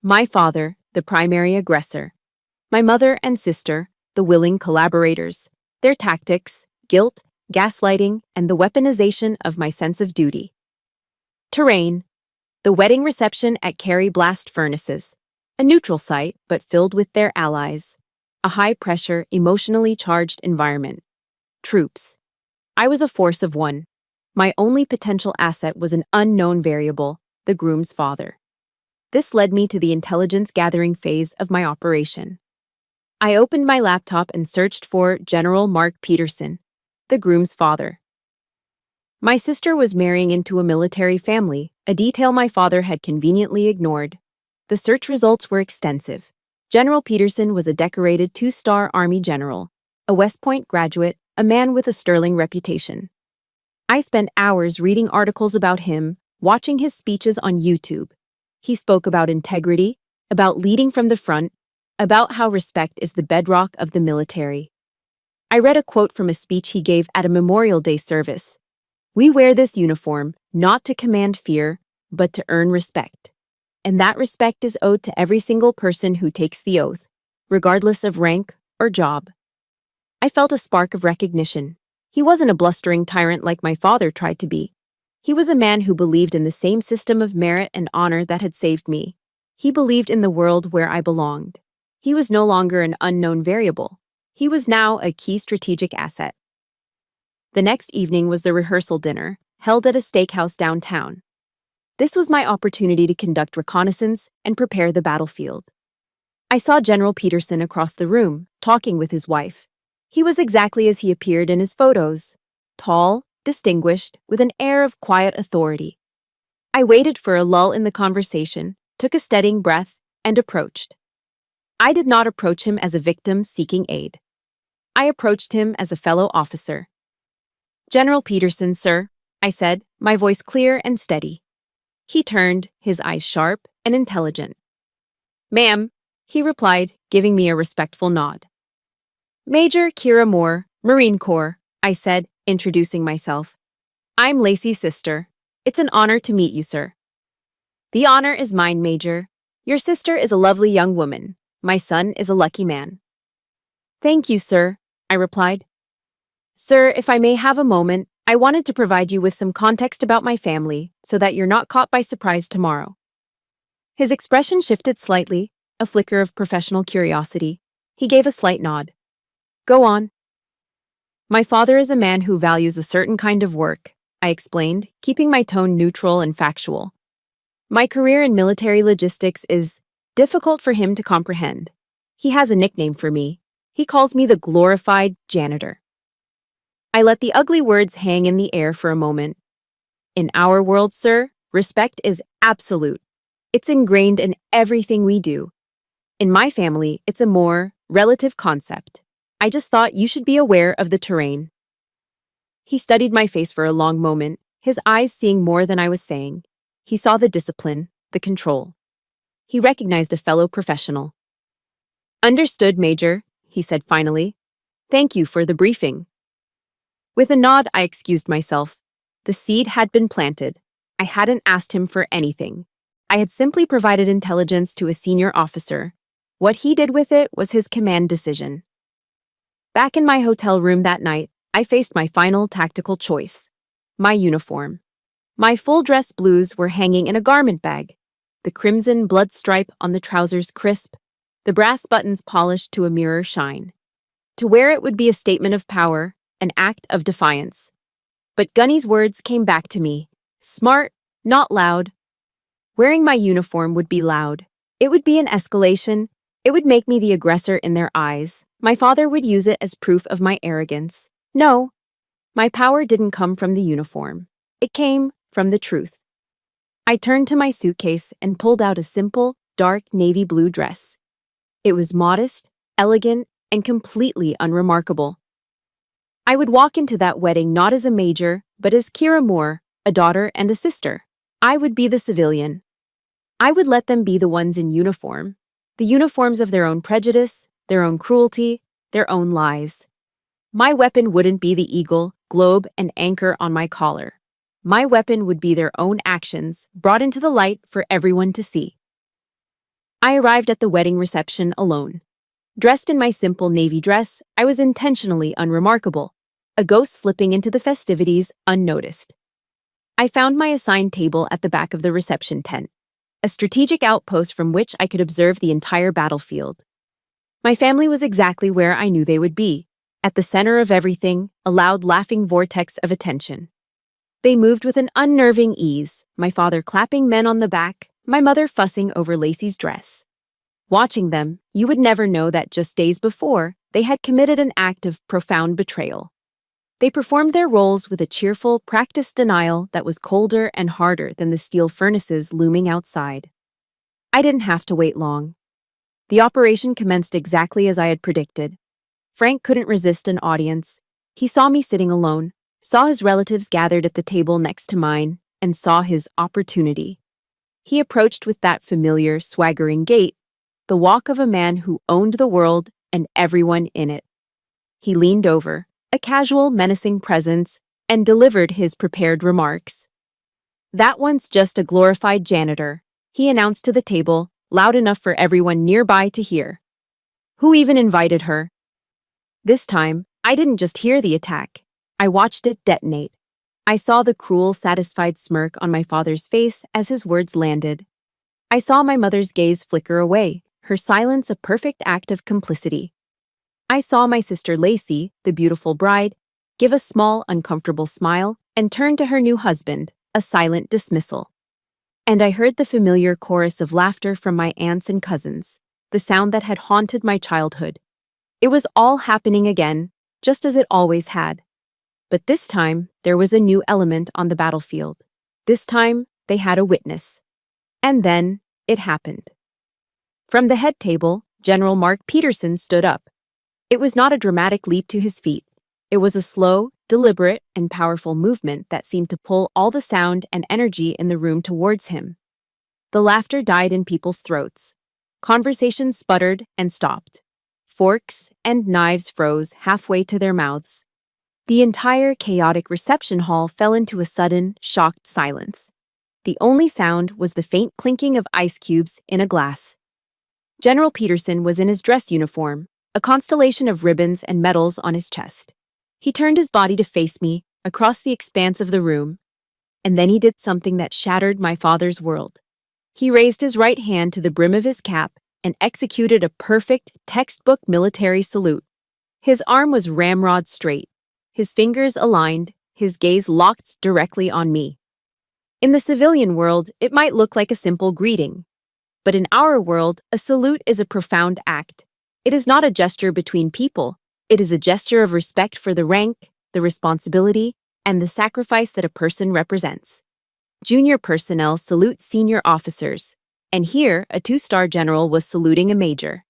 My father, the primary aggressor. My mother and sister, the willing collaborators. Their tactics, guilt, gaslighting, and the weaponization of my sense of duty. Terrain. The wedding reception at Kerry Blast Furnaces. A neutral site, but filled with their allies. A high-pressure, emotionally charged environment. Troops. I was a force of one. My only potential asset was an unknown variable, the groom's father. This led me to the intelligence-gathering phase of my operation. I opened my laptop and searched for General Mark Peterson, the groom's father. My sister was marrying into a military family, a detail my father had conveniently ignored. The search results were extensive. General Peterson was a decorated 2-star Army general, a West Point graduate, a man with a sterling reputation. I spent hours reading articles about him, watching his speeches on YouTube. He spoke about integrity, about leading from the front, about how respect is the bedrock of the military. I read a quote from a speech he gave at a Memorial Day service. "We wear this uniform not to command fear, but to earn respect. And that respect is owed to every single person who takes the oath, regardless of rank or job." I felt a spark of recognition. He wasn't a blustering tyrant like my father tried to be. He was a man who believed in the same system of merit and honor that had saved me. He believed in the world where I belonged. He was no longer an unknown variable. He was now a key strategic asset. The next evening was the rehearsal dinner, held at a steakhouse downtown. This was my opportunity to conduct reconnaissance and prepare the battlefield. I saw General Peterson across the room, talking with his wife. He was exactly as he appeared in his photos, tall, distinguished, with an air of quiet authority. I waited for a lull in the conversation, took a steadying breath, and approached. I did not approach him as a victim seeking aid. I approached him as a fellow officer. "General Peterson, sir," I said, my voice clear and steady. He turned, his eyes sharp and intelligent. "Ma'am," he replied, giving me a respectful nod. "Major Kira Moore, Marine Corps," I said, introducing myself. "I'm Lacey's sister. It's an honor to meet you, sir." "The honor is mine, Major. Your sister is a lovely young woman. My son is a lucky man." "Thank you, sir," I replied. "Sir, if I may have a moment, I wanted to provide you with some context about my family so that you're not caught by surprise tomorrow." His expression shifted slightly, a flicker of professional curiosity. He gave a slight nod. "Go on." "My father is a man who values a certain kind of work," I explained, keeping my tone neutral and factual. "My career in military logistics is difficult for him to comprehend. He has a nickname for me. He calls me the glorified janitor." I let the ugly words hang in the air for a moment. "In our world, sir, respect is absolute. It's ingrained in everything we do. In my family, it's a more relative concept. I just thought you should be aware of the terrain." He studied my face for a long moment, his eyes seeing more than I was saying. He saw the discipline, the control. He recognized a fellow professional. "Understood, Major," he said finally. "Thank you for the briefing." With a nod, I excused myself. The seed had been planted. I hadn't asked him for anything. I had simply provided intelligence to a senior officer. What he did with it was his command decision. Back in my hotel room that night, I faced my final tactical choice: my uniform. My full-dress blues were hanging in a garment bag, the crimson blood stripe on the trousers crisp, the brass buttons polished to a mirror shine. To wear it would be a statement of power, an act of defiance. But Gunny's words came back to me. Smart, not loud. Wearing my uniform would be loud. It would be an escalation. It would make me the aggressor in their eyes. My father would use it as proof of my arrogance. No, my power didn't come from the uniform. It came from the truth. I turned to my suitcase and pulled out a simple, dark navy blue dress. It was modest, elegant, and completely unremarkable. I would walk into that wedding not as a major, but as Kira Moore, a daughter and a sister. I would be the civilian. I would let them be the ones in uniform, the uniforms of their own prejudice, their own cruelty, their own lies. My weapon wouldn't be the eagle, globe, and anchor on my collar. My weapon would be their own actions, brought into the light for everyone to see. I arrived at the wedding reception alone. Dressed in my simple navy dress, I was intentionally unremarkable, a ghost slipping into the festivities unnoticed. I found my assigned table at the back of the reception tent, a strategic outpost from which I could observe the entire battlefield. My family was exactly where I knew they would be, at the center of everything, a loud laughing vortex of attention. They moved with an unnerving ease, my father clapping men on the back, my mother fussing over Lacey's dress. Watching them, you would never know that just days before, they had committed an act of profound betrayal. They performed their roles with a cheerful, practiced denial that was colder and harder than the steel furnaces looming outside. I didn't have to wait long. The operation commenced exactly as I had predicted. Frank couldn't resist an audience. He saw me sitting alone, saw his relatives gathered at the table next to mine, and saw his opportunity. He approached with that familiar, swaggering gait, the walk of a man who owned the world and everyone in it. He leaned over, a casual, menacing presence, and delivered his prepared remarks. "That one's just a glorified janitor," he announced to the table, loud enough for everyone nearby to hear. "Who even invited her?" This time, I didn't just hear the attack. I watched it detonate. I saw the cruel, satisfied smirk on my father's face as his words landed. I saw my mother's gaze flicker away, her silence a perfect act of complicity. I saw my sister Lacey, the beautiful bride, give a small, uncomfortable smile and turned to her new husband, a silent dismissal. And I heard the familiar chorus of laughter from my aunts and cousins, the sound that had haunted my childhood. It was all happening again, just as it always had. But this time, there was a new element on the battlefield. This time, they had a witness. And then, it happened. From the head table, General Mark Peterson stood up. It was not a dramatic leap to his feet. It was a slow, deliberate, and powerful movement that seemed to pull all the sound and energy in the room towards him. The laughter died in people's throats. Conversations sputtered and stopped. Forks and knives froze halfway to their mouths. The entire chaotic reception hall fell into a sudden, shocked silence. The only sound was the faint clinking of ice cubes in a glass. General Peterson was in his dress uniform, a constellation of ribbons and medals on his chest. He turned his body to face me, across the expanse of the room, and then he did something that shattered my father's world. He raised his right hand to the brim of his cap and executed a perfect, textbook military salute. His arm was ramrod straight, his fingers aligned, his gaze locked directly on me. In the civilian world, it might look like a simple greeting. But in our world, a salute is a profound act. It is not a gesture between people. It is a gesture of respect for the rank, the responsibility, and the sacrifice that a person represents. Junior personnel salute senior officers, and here a two-star general was saluting a major.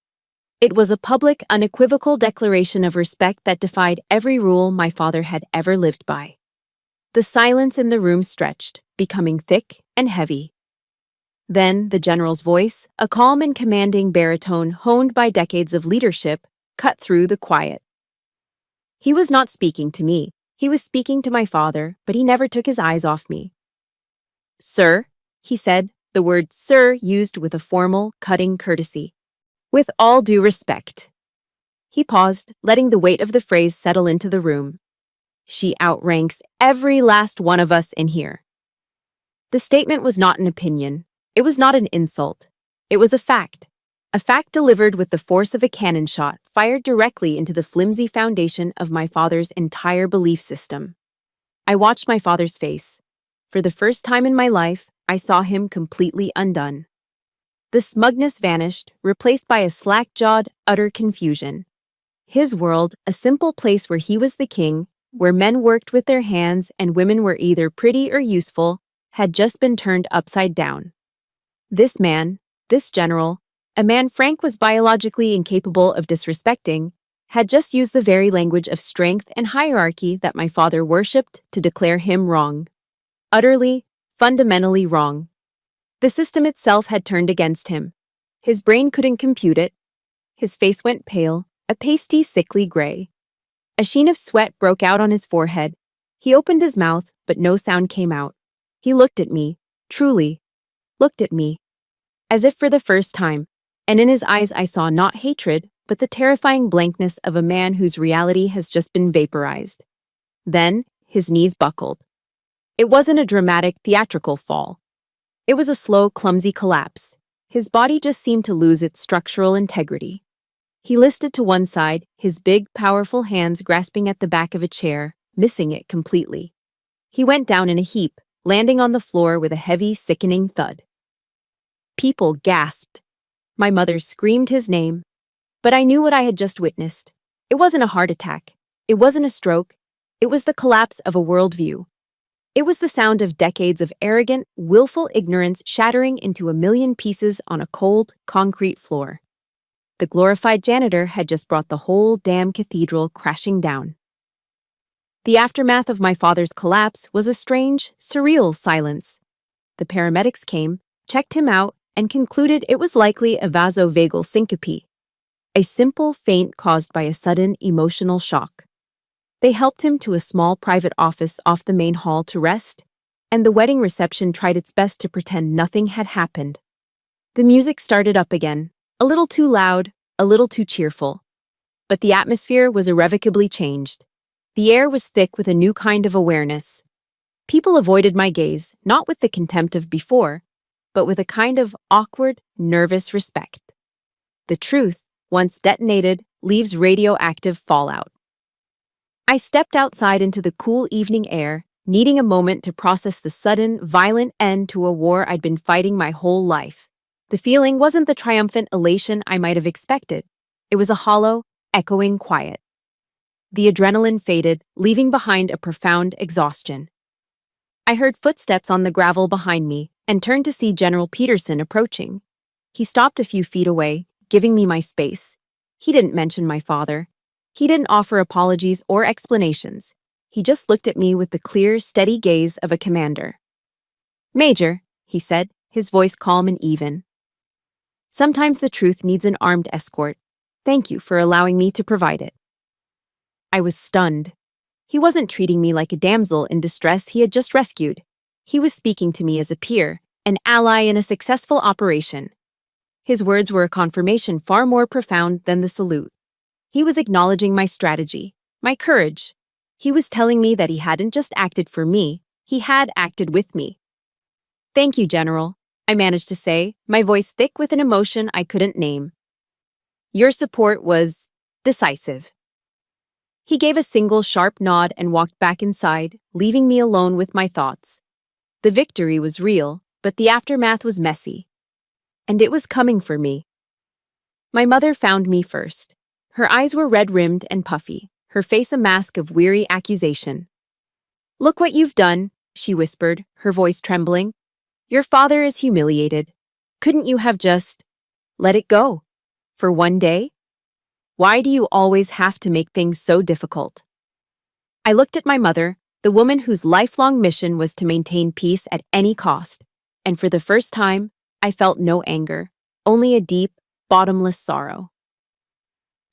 It was a public, unequivocal declaration of respect that defied every rule my father had ever lived by. The silence in the room stretched, becoming thick and heavy. Then the general's voice, a calm and commanding baritone honed by decades of leadership, cut through the quiet. He was not speaking to me. He was speaking to my father, but he never took his eyes off me. "Sir," he said, the word sir used with a formal, cutting courtesy. "With all due respect." He paused, letting the weight of the phrase settle into the room. "She outranks every last one of us in here." The statement was not an opinion. It was not an insult. It was a fact delivered with the force of a cannon shot fired directly into the flimsy foundation of my father's entire belief system. I watched my father's face. For the first time in my life, I saw him completely undone. The smugness vanished, replaced by a slack-jawed, utter confusion. His world, a simple place where he was the king, where men worked with their hands and women were either pretty or useful, had just been turned upside down. This man, this general, a man Frank was biologically incapable of disrespecting, had just used the very language of strength and hierarchy that my father worshipped to declare him wrong. Utterly, fundamentally wrong. The system itself had turned against him. His brain couldn't compute it. His face went pale, a pasty, sickly gray. A sheen of sweat broke out on his forehead. He opened his mouth, but no sound came out. He looked at me, truly, looked at me, as if for the first time, and in his eyes I saw not hatred, but the terrifying blankness of a man whose reality has just been vaporized. Then, his knees buckled. It wasn't a dramatic, theatrical fall. It was a slow, clumsy collapse. His body just seemed to lose its structural integrity. He listed to one side, his big, powerful hands grasping at the back of a chair, missing it completely. He went down in a heap, landing on the floor with a heavy, sickening thud. People gasped. My mother screamed his name. But I knew what I had just witnessed. It wasn't a heart attack. It wasn't a stroke. It was the collapse of a worldview. It was the sound of decades of arrogant, willful ignorance shattering into a million pieces on a cold, concrete floor. The glorified janitor had just brought the whole damn cathedral crashing down. The aftermath of my father's collapse was a strange, surreal silence. The paramedics came, checked him out, and concluded it was likely a vasovagal syncope, a simple faint caused by a sudden emotional shock. They helped him to a small private office off the main hall to rest, and the wedding reception tried its best to pretend nothing had happened. The music started up again, a little too loud, a little too cheerful. But the atmosphere was irrevocably changed. The air was thick with a new kind of awareness. People avoided my gaze, not with the contempt of before, but with a kind of awkward, nervous respect. The truth, once detonated, leaves radioactive fallout. I stepped outside into the cool evening air, needing a moment to process the sudden, violent end to a war I'd been fighting my whole life. The feeling wasn't the triumphant elation I might have expected. It was a hollow, echoing quiet. The adrenaline faded, leaving behind a profound exhaustion. I heard footsteps on the gravel behind me and turned to see General Peterson approaching. He stopped a few feet away, giving me my space. He didn't mention my father. He didn't offer apologies or explanations. He just looked at me with the clear, steady gaze of a commander. "Major," he said, his voice calm and even. "Sometimes the truth needs an armed escort. Thank you for allowing me to provide it." I was stunned. He wasn't treating me like a damsel in distress he had just rescued. He was speaking to me as a peer, an ally in a successful operation. His words were a confirmation far more profound than the salute. He was acknowledging my strategy, my courage. He was telling me that he hadn't just acted for me, he had acted with me. "Thank you, General," I managed to say, my voice thick with an emotion I couldn't name. "Your support was decisive." He gave a single sharp nod and walked back inside, leaving me alone with my thoughts. The victory was real, but the aftermath was messy. And it was coming for me. My mother found me first. Her eyes were red-rimmed and puffy, her face a mask of weary accusation. "Look what you've done," she whispered, her voice trembling. "Your father is humiliated. Couldn't you have just let it go? For one day? Why do you always have to make things so difficult?" I looked at my mother, the woman whose lifelong mission was to maintain peace at any cost, and for the first time, I felt no anger, only a deep, bottomless sorrow.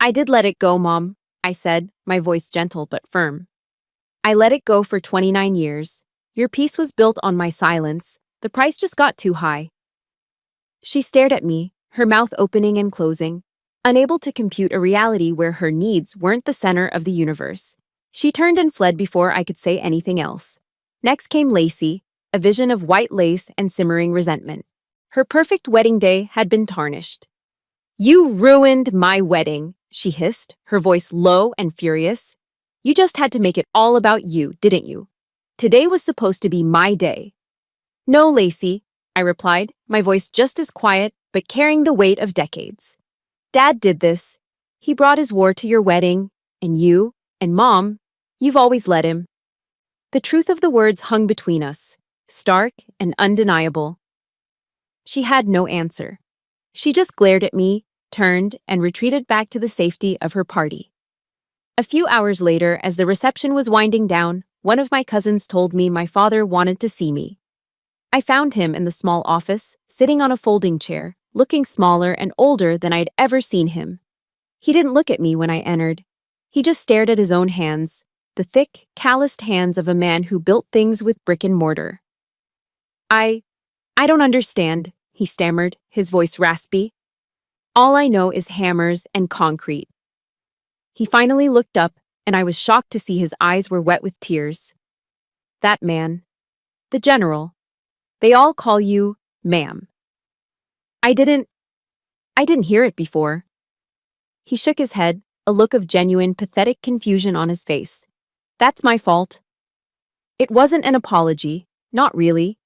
"I did let it go, Mom," I said, my voice gentle but firm. "I let it go for 29 years. Your peace was built on my silence. The price just got too high." She stared at me, her mouth opening and closing, unable to compute a reality where her needs weren't the center of the universe. She turned and fled before I could say anything else. Next came Lacey, a vision of white lace and simmering resentment. Her perfect wedding day had been tarnished. "You ruined my wedding," she hissed, her voice low and furious. "You just had to make it all about you, didn't you? Today was supposed to be my day." "No, Lacey," I replied, my voice just as quiet but carrying the weight of decades. "Dad did this. He brought his war to your wedding, and you, and Mom, you've always let him." The truth of the words hung between us, stark and undeniable. She had no answer. She just glared at me, turned, and retreated back to the safety of her party. A few hours later, as the reception was winding down, one of my cousins told me my father wanted to see me. I found him in the small office, sitting on a folding chair, looking smaller and older than I'd ever seen him. He didn't look at me when I entered. He just stared at his own hands, the thick, calloused hands of a man who built things with brick and mortar. I don't understand," he stammered, his voice raspy. "All I know is hammers and concrete." He finally looked up, and I was shocked to see his eyes were wet with tears. "That man. The general. They all call you ma'am." I didn't hear it before." He shook his head, a look of genuine, pathetic confusion on his face. "That's my fault." It wasn't an apology, not really.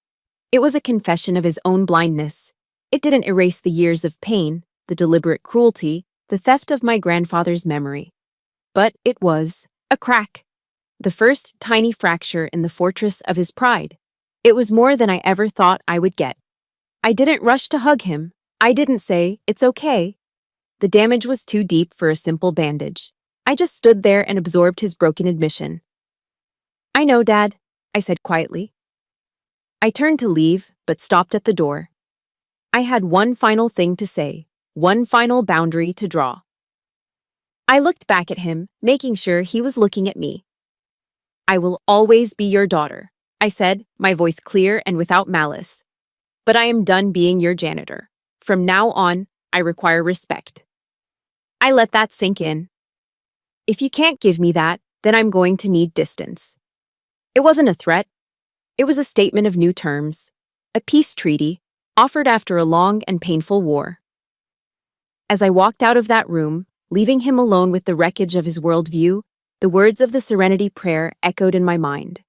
It was a confession of his own blindness. It didn't erase the years of pain, the deliberate cruelty, the theft of my grandfather's memory. But it was a crack. The first tiny fracture in the fortress of his pride. It was more than I ever thought I would get. I didn't rush to hug him. I didn't say, "It's okay." The damage was too deep for a simple bandage. I just stood there and absorbed his broken admission. "I know, Dad," I said quietly. I turned to leave, but stopped at the door. I had one final thing to say, one final boundary to draw. I looked back at him, making sure he was looking at me. "I will always be your daughter," I said, my voice clear and without malice. "But I am done being your janitor. From now on, I require respect." I let that sink in. If you can't give me that, then I'm going to need distance. It wasn't a threat. It was a statement of new terms, a peace treaty, offered after a long and painful war. As I walked out of that room, leaving him alone with the wreckage of his worldview, the words of the Serenity Prayer echoed in my mind.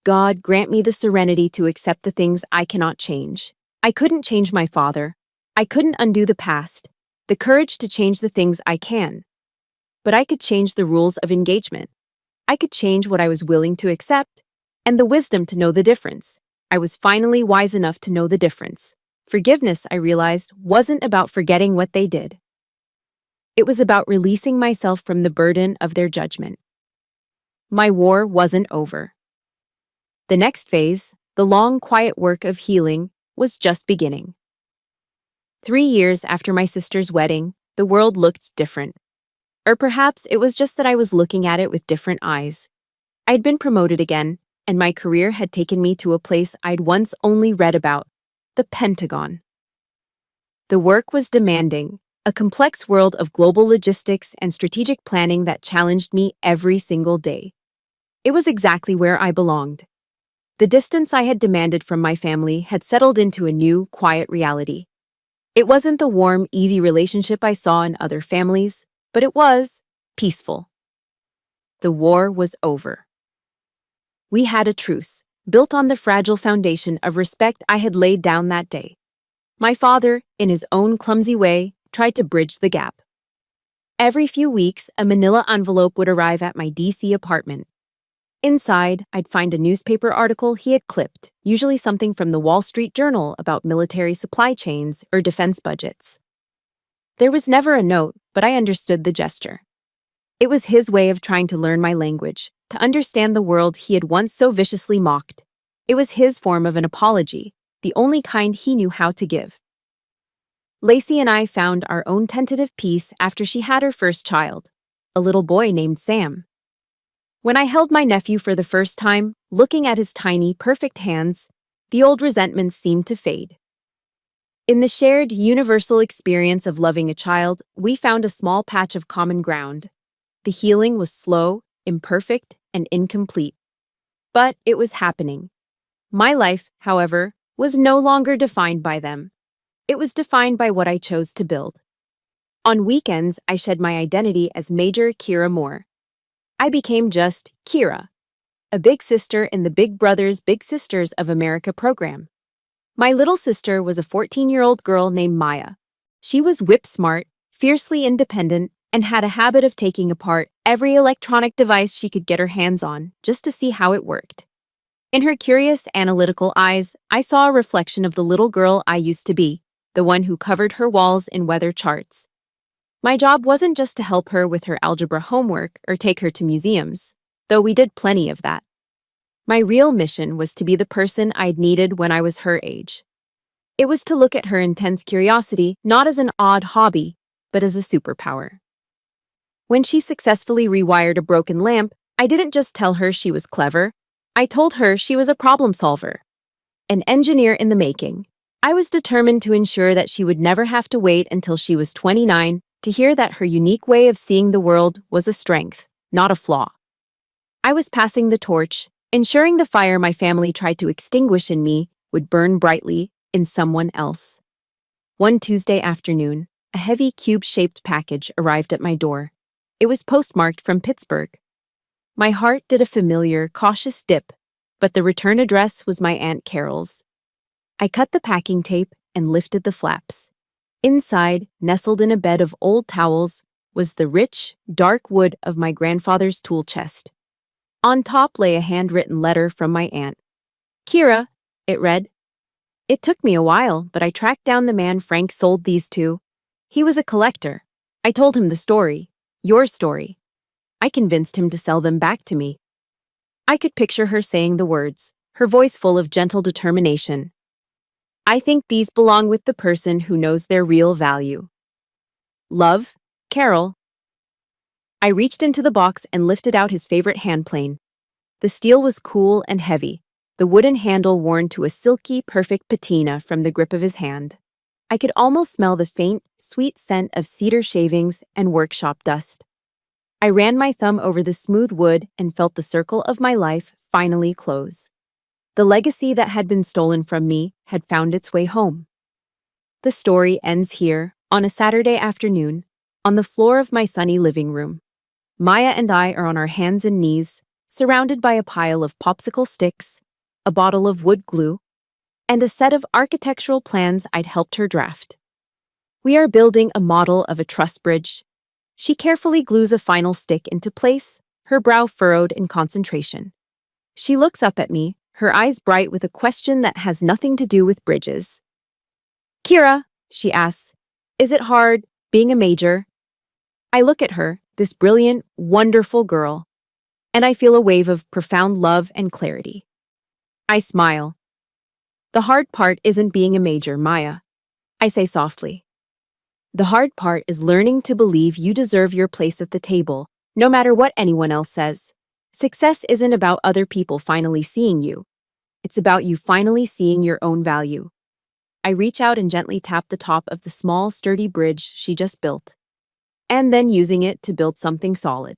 God, grant me the serenity to accept the things I cannot change. I couldn't change my father. I couldn't undo the past. The courage to change the things I can. But I could change the rules of engagement. I could change what I was willing to accept, and the wisdom to know the difference. I was finally wise enough to know the difference. Forgiveness, I realized, wasn't about forgetting what they did. It was about releasing myself from the burden of their judgment. My war wasn't over. The next phase, the long, quiet work of healing, was just beginning. 3 years after my sister's wedding, the world looked different. Or perhaps it was just that I was looking at it with different eyes. I'd been promoted again, and my career had taken me to a place I'd once only read about, the Pentagon. The work was demanding, a complex world of global logistics and strategic planning that challenged me every single day. It was exactly where I belonged. The distance I had demanded from my family had settled into a new, quiet reality. It wasn't the warm, easy relationship I saw in other families, but it was peaceful. The war was over. We had a truce, built on the fragile foundation of respect I had laid down that day. My father, in his own clumsy way, tried to bridge the gap. Every few weeks, a manila envelope would arrive at my DC apartment. Inside, I'd find a newspaper article he had clipped, usually something from the Wall Street Journal about military supply chains or defense budgets. There was never a note, but I understood the gesture. It was his way of trying to learn my language, to understand the world he had once so viciously mocked. It was his form of an apology, the only kind he knew how to give. Lacey and I found our own tentative peace after she had her first child, a little boy named Sam. When I held my nephew for the first time, looking at his tiny, perfect hands, the old resentments seemed to fade. In the shared, universal experience of loving a child, we found a small patch of common ground. The healing was slow, imperfect, and incomplete. But it was happening. My life, however, was no longer defined by them. It was defined by what I chose to build. On weekends, I shed my identity as Major Kira Moore. I became just Kira, a big sister in the Big Brothers Big Sisters of America program. My little sister was a 14-year-old girl named Maya. She was whip-smart, fiercely independent, and had a habit of taking apart every electronic device she could get her hands on just to see how it worked. In her curious, analytical eyes, I saw a reflection of the little girl I used to be, the one who covered her walls in weather charts. My job wasn't just to help her with her algebra homework or take her to museums, though we did plenty of that. My real mission was to be the person I'd needed when I was her age. It was to look at her intense curiosity not as an odd hobby, but as a superpower. When she successfully rewired a broken lamp, I didn't just tell her she was clever. I told her she was a problem solver, an engineer in the making. I was determined to ensure that she would never have to wait until she was 29 to hear that her unique way of seeing the world was a strength, not a flaw. I was passing the torch, ensuring the fire my family tried to extinguish in me would burn brightly in someone else. One Tuesday afternoon, a heavy cube-shaped package arrived at my door. It was postmarked from Pittsburgh. My heart did a familiar, cautious dip, but the return address was my Aunt Carol's. I cut the packing tape and lifted the flaps. Inside, nestled in a bed of old towels, was the rich, dark wood of my grandfather's tool chest. On top lay a handwritten letter from my aunt. "Kira," it read. "It took me a while, but I tracked down the man Frank sold these to. He was a collector. I told him the story, your story. I convinced him to sell them back to me." I could picture her saying the words, her voice full of gentle determination. "I think these belong with the person who knows their real value. Love, Carol." I reached into the box and lifted out his favorite handplane. The steel was cool and heavy, the wooden handle worn to a silky, perfect patina from the grip of his hand. I could almost smell the faint, sweet scent of cedar shavings and workshop dust. I ran my thumb over the smooth wood and felt the circle of my life finally close. The legacy that had been stolen from me had found its way home. The story ends here, on a Saturday afternoon, on the floor of my sunny living room. Maya and I are on our hands and knees, surrounded by a pile of popsicle sticks, a bottle of wood glue, and a set of architectural plans I'd helped her draft. We are building a model of a truss bridge. She carefully glues a final stick into place, her brow furrowed in concentration. She looks up at me, her eyes bright with a question that has nothing to do with bridges. "Kira," she asks, "is it hard, being a major?" I look at her, this brilliant, wonderful girl, and I feel a wave of profound love and clarity. I smile. "The hard part isn't being a major, Maya," I say softly. "The hard part is learning to believe you deserve your place at the table, no matter what anyone else says. Success isn't about other people finally seeing you. It's about you finally seeing your own value." I reach out and gently tap the top of the small, sturdy bridge she just built, and then using it to build something solid.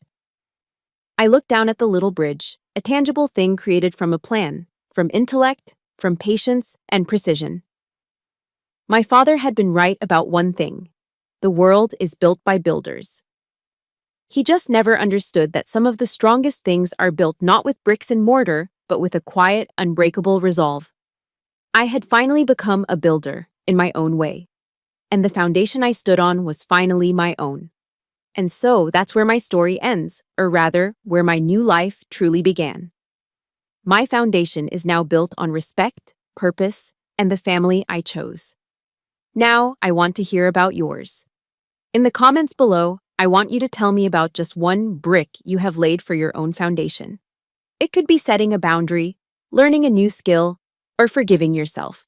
I look down at the little bridge, a tangible thing created from a plan, from intellect, from patience and precision. My father had been right about one thing. The world is built by builders. He just never understood that some of the strongest things are built not with bricks and mortar, but with a quiet, unbreakable resolve. I had finally become a builder, in my own way. And the foundation I stood on was finally my own. And so that's where my story ends, or rather, where my new life truly began. My foundation is now built on respect, purpose, and the family I chose. Now, I want to hear about yours. In the comments below, I want you to tell me about just one brick you have laid for your own foundation. It could be setting a boundary, learning a new skill, or forgiving yourself.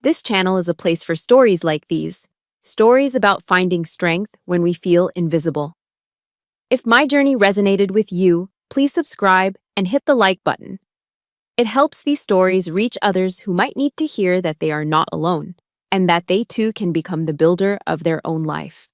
This channel is a place for stories like these, stories about finding strength when we feel invisible. If my journey resonated with you, please subscribe and hit the like button. It helps these stories reach others who might need to hear that they are not alone, and that they too can become the builder of their own life.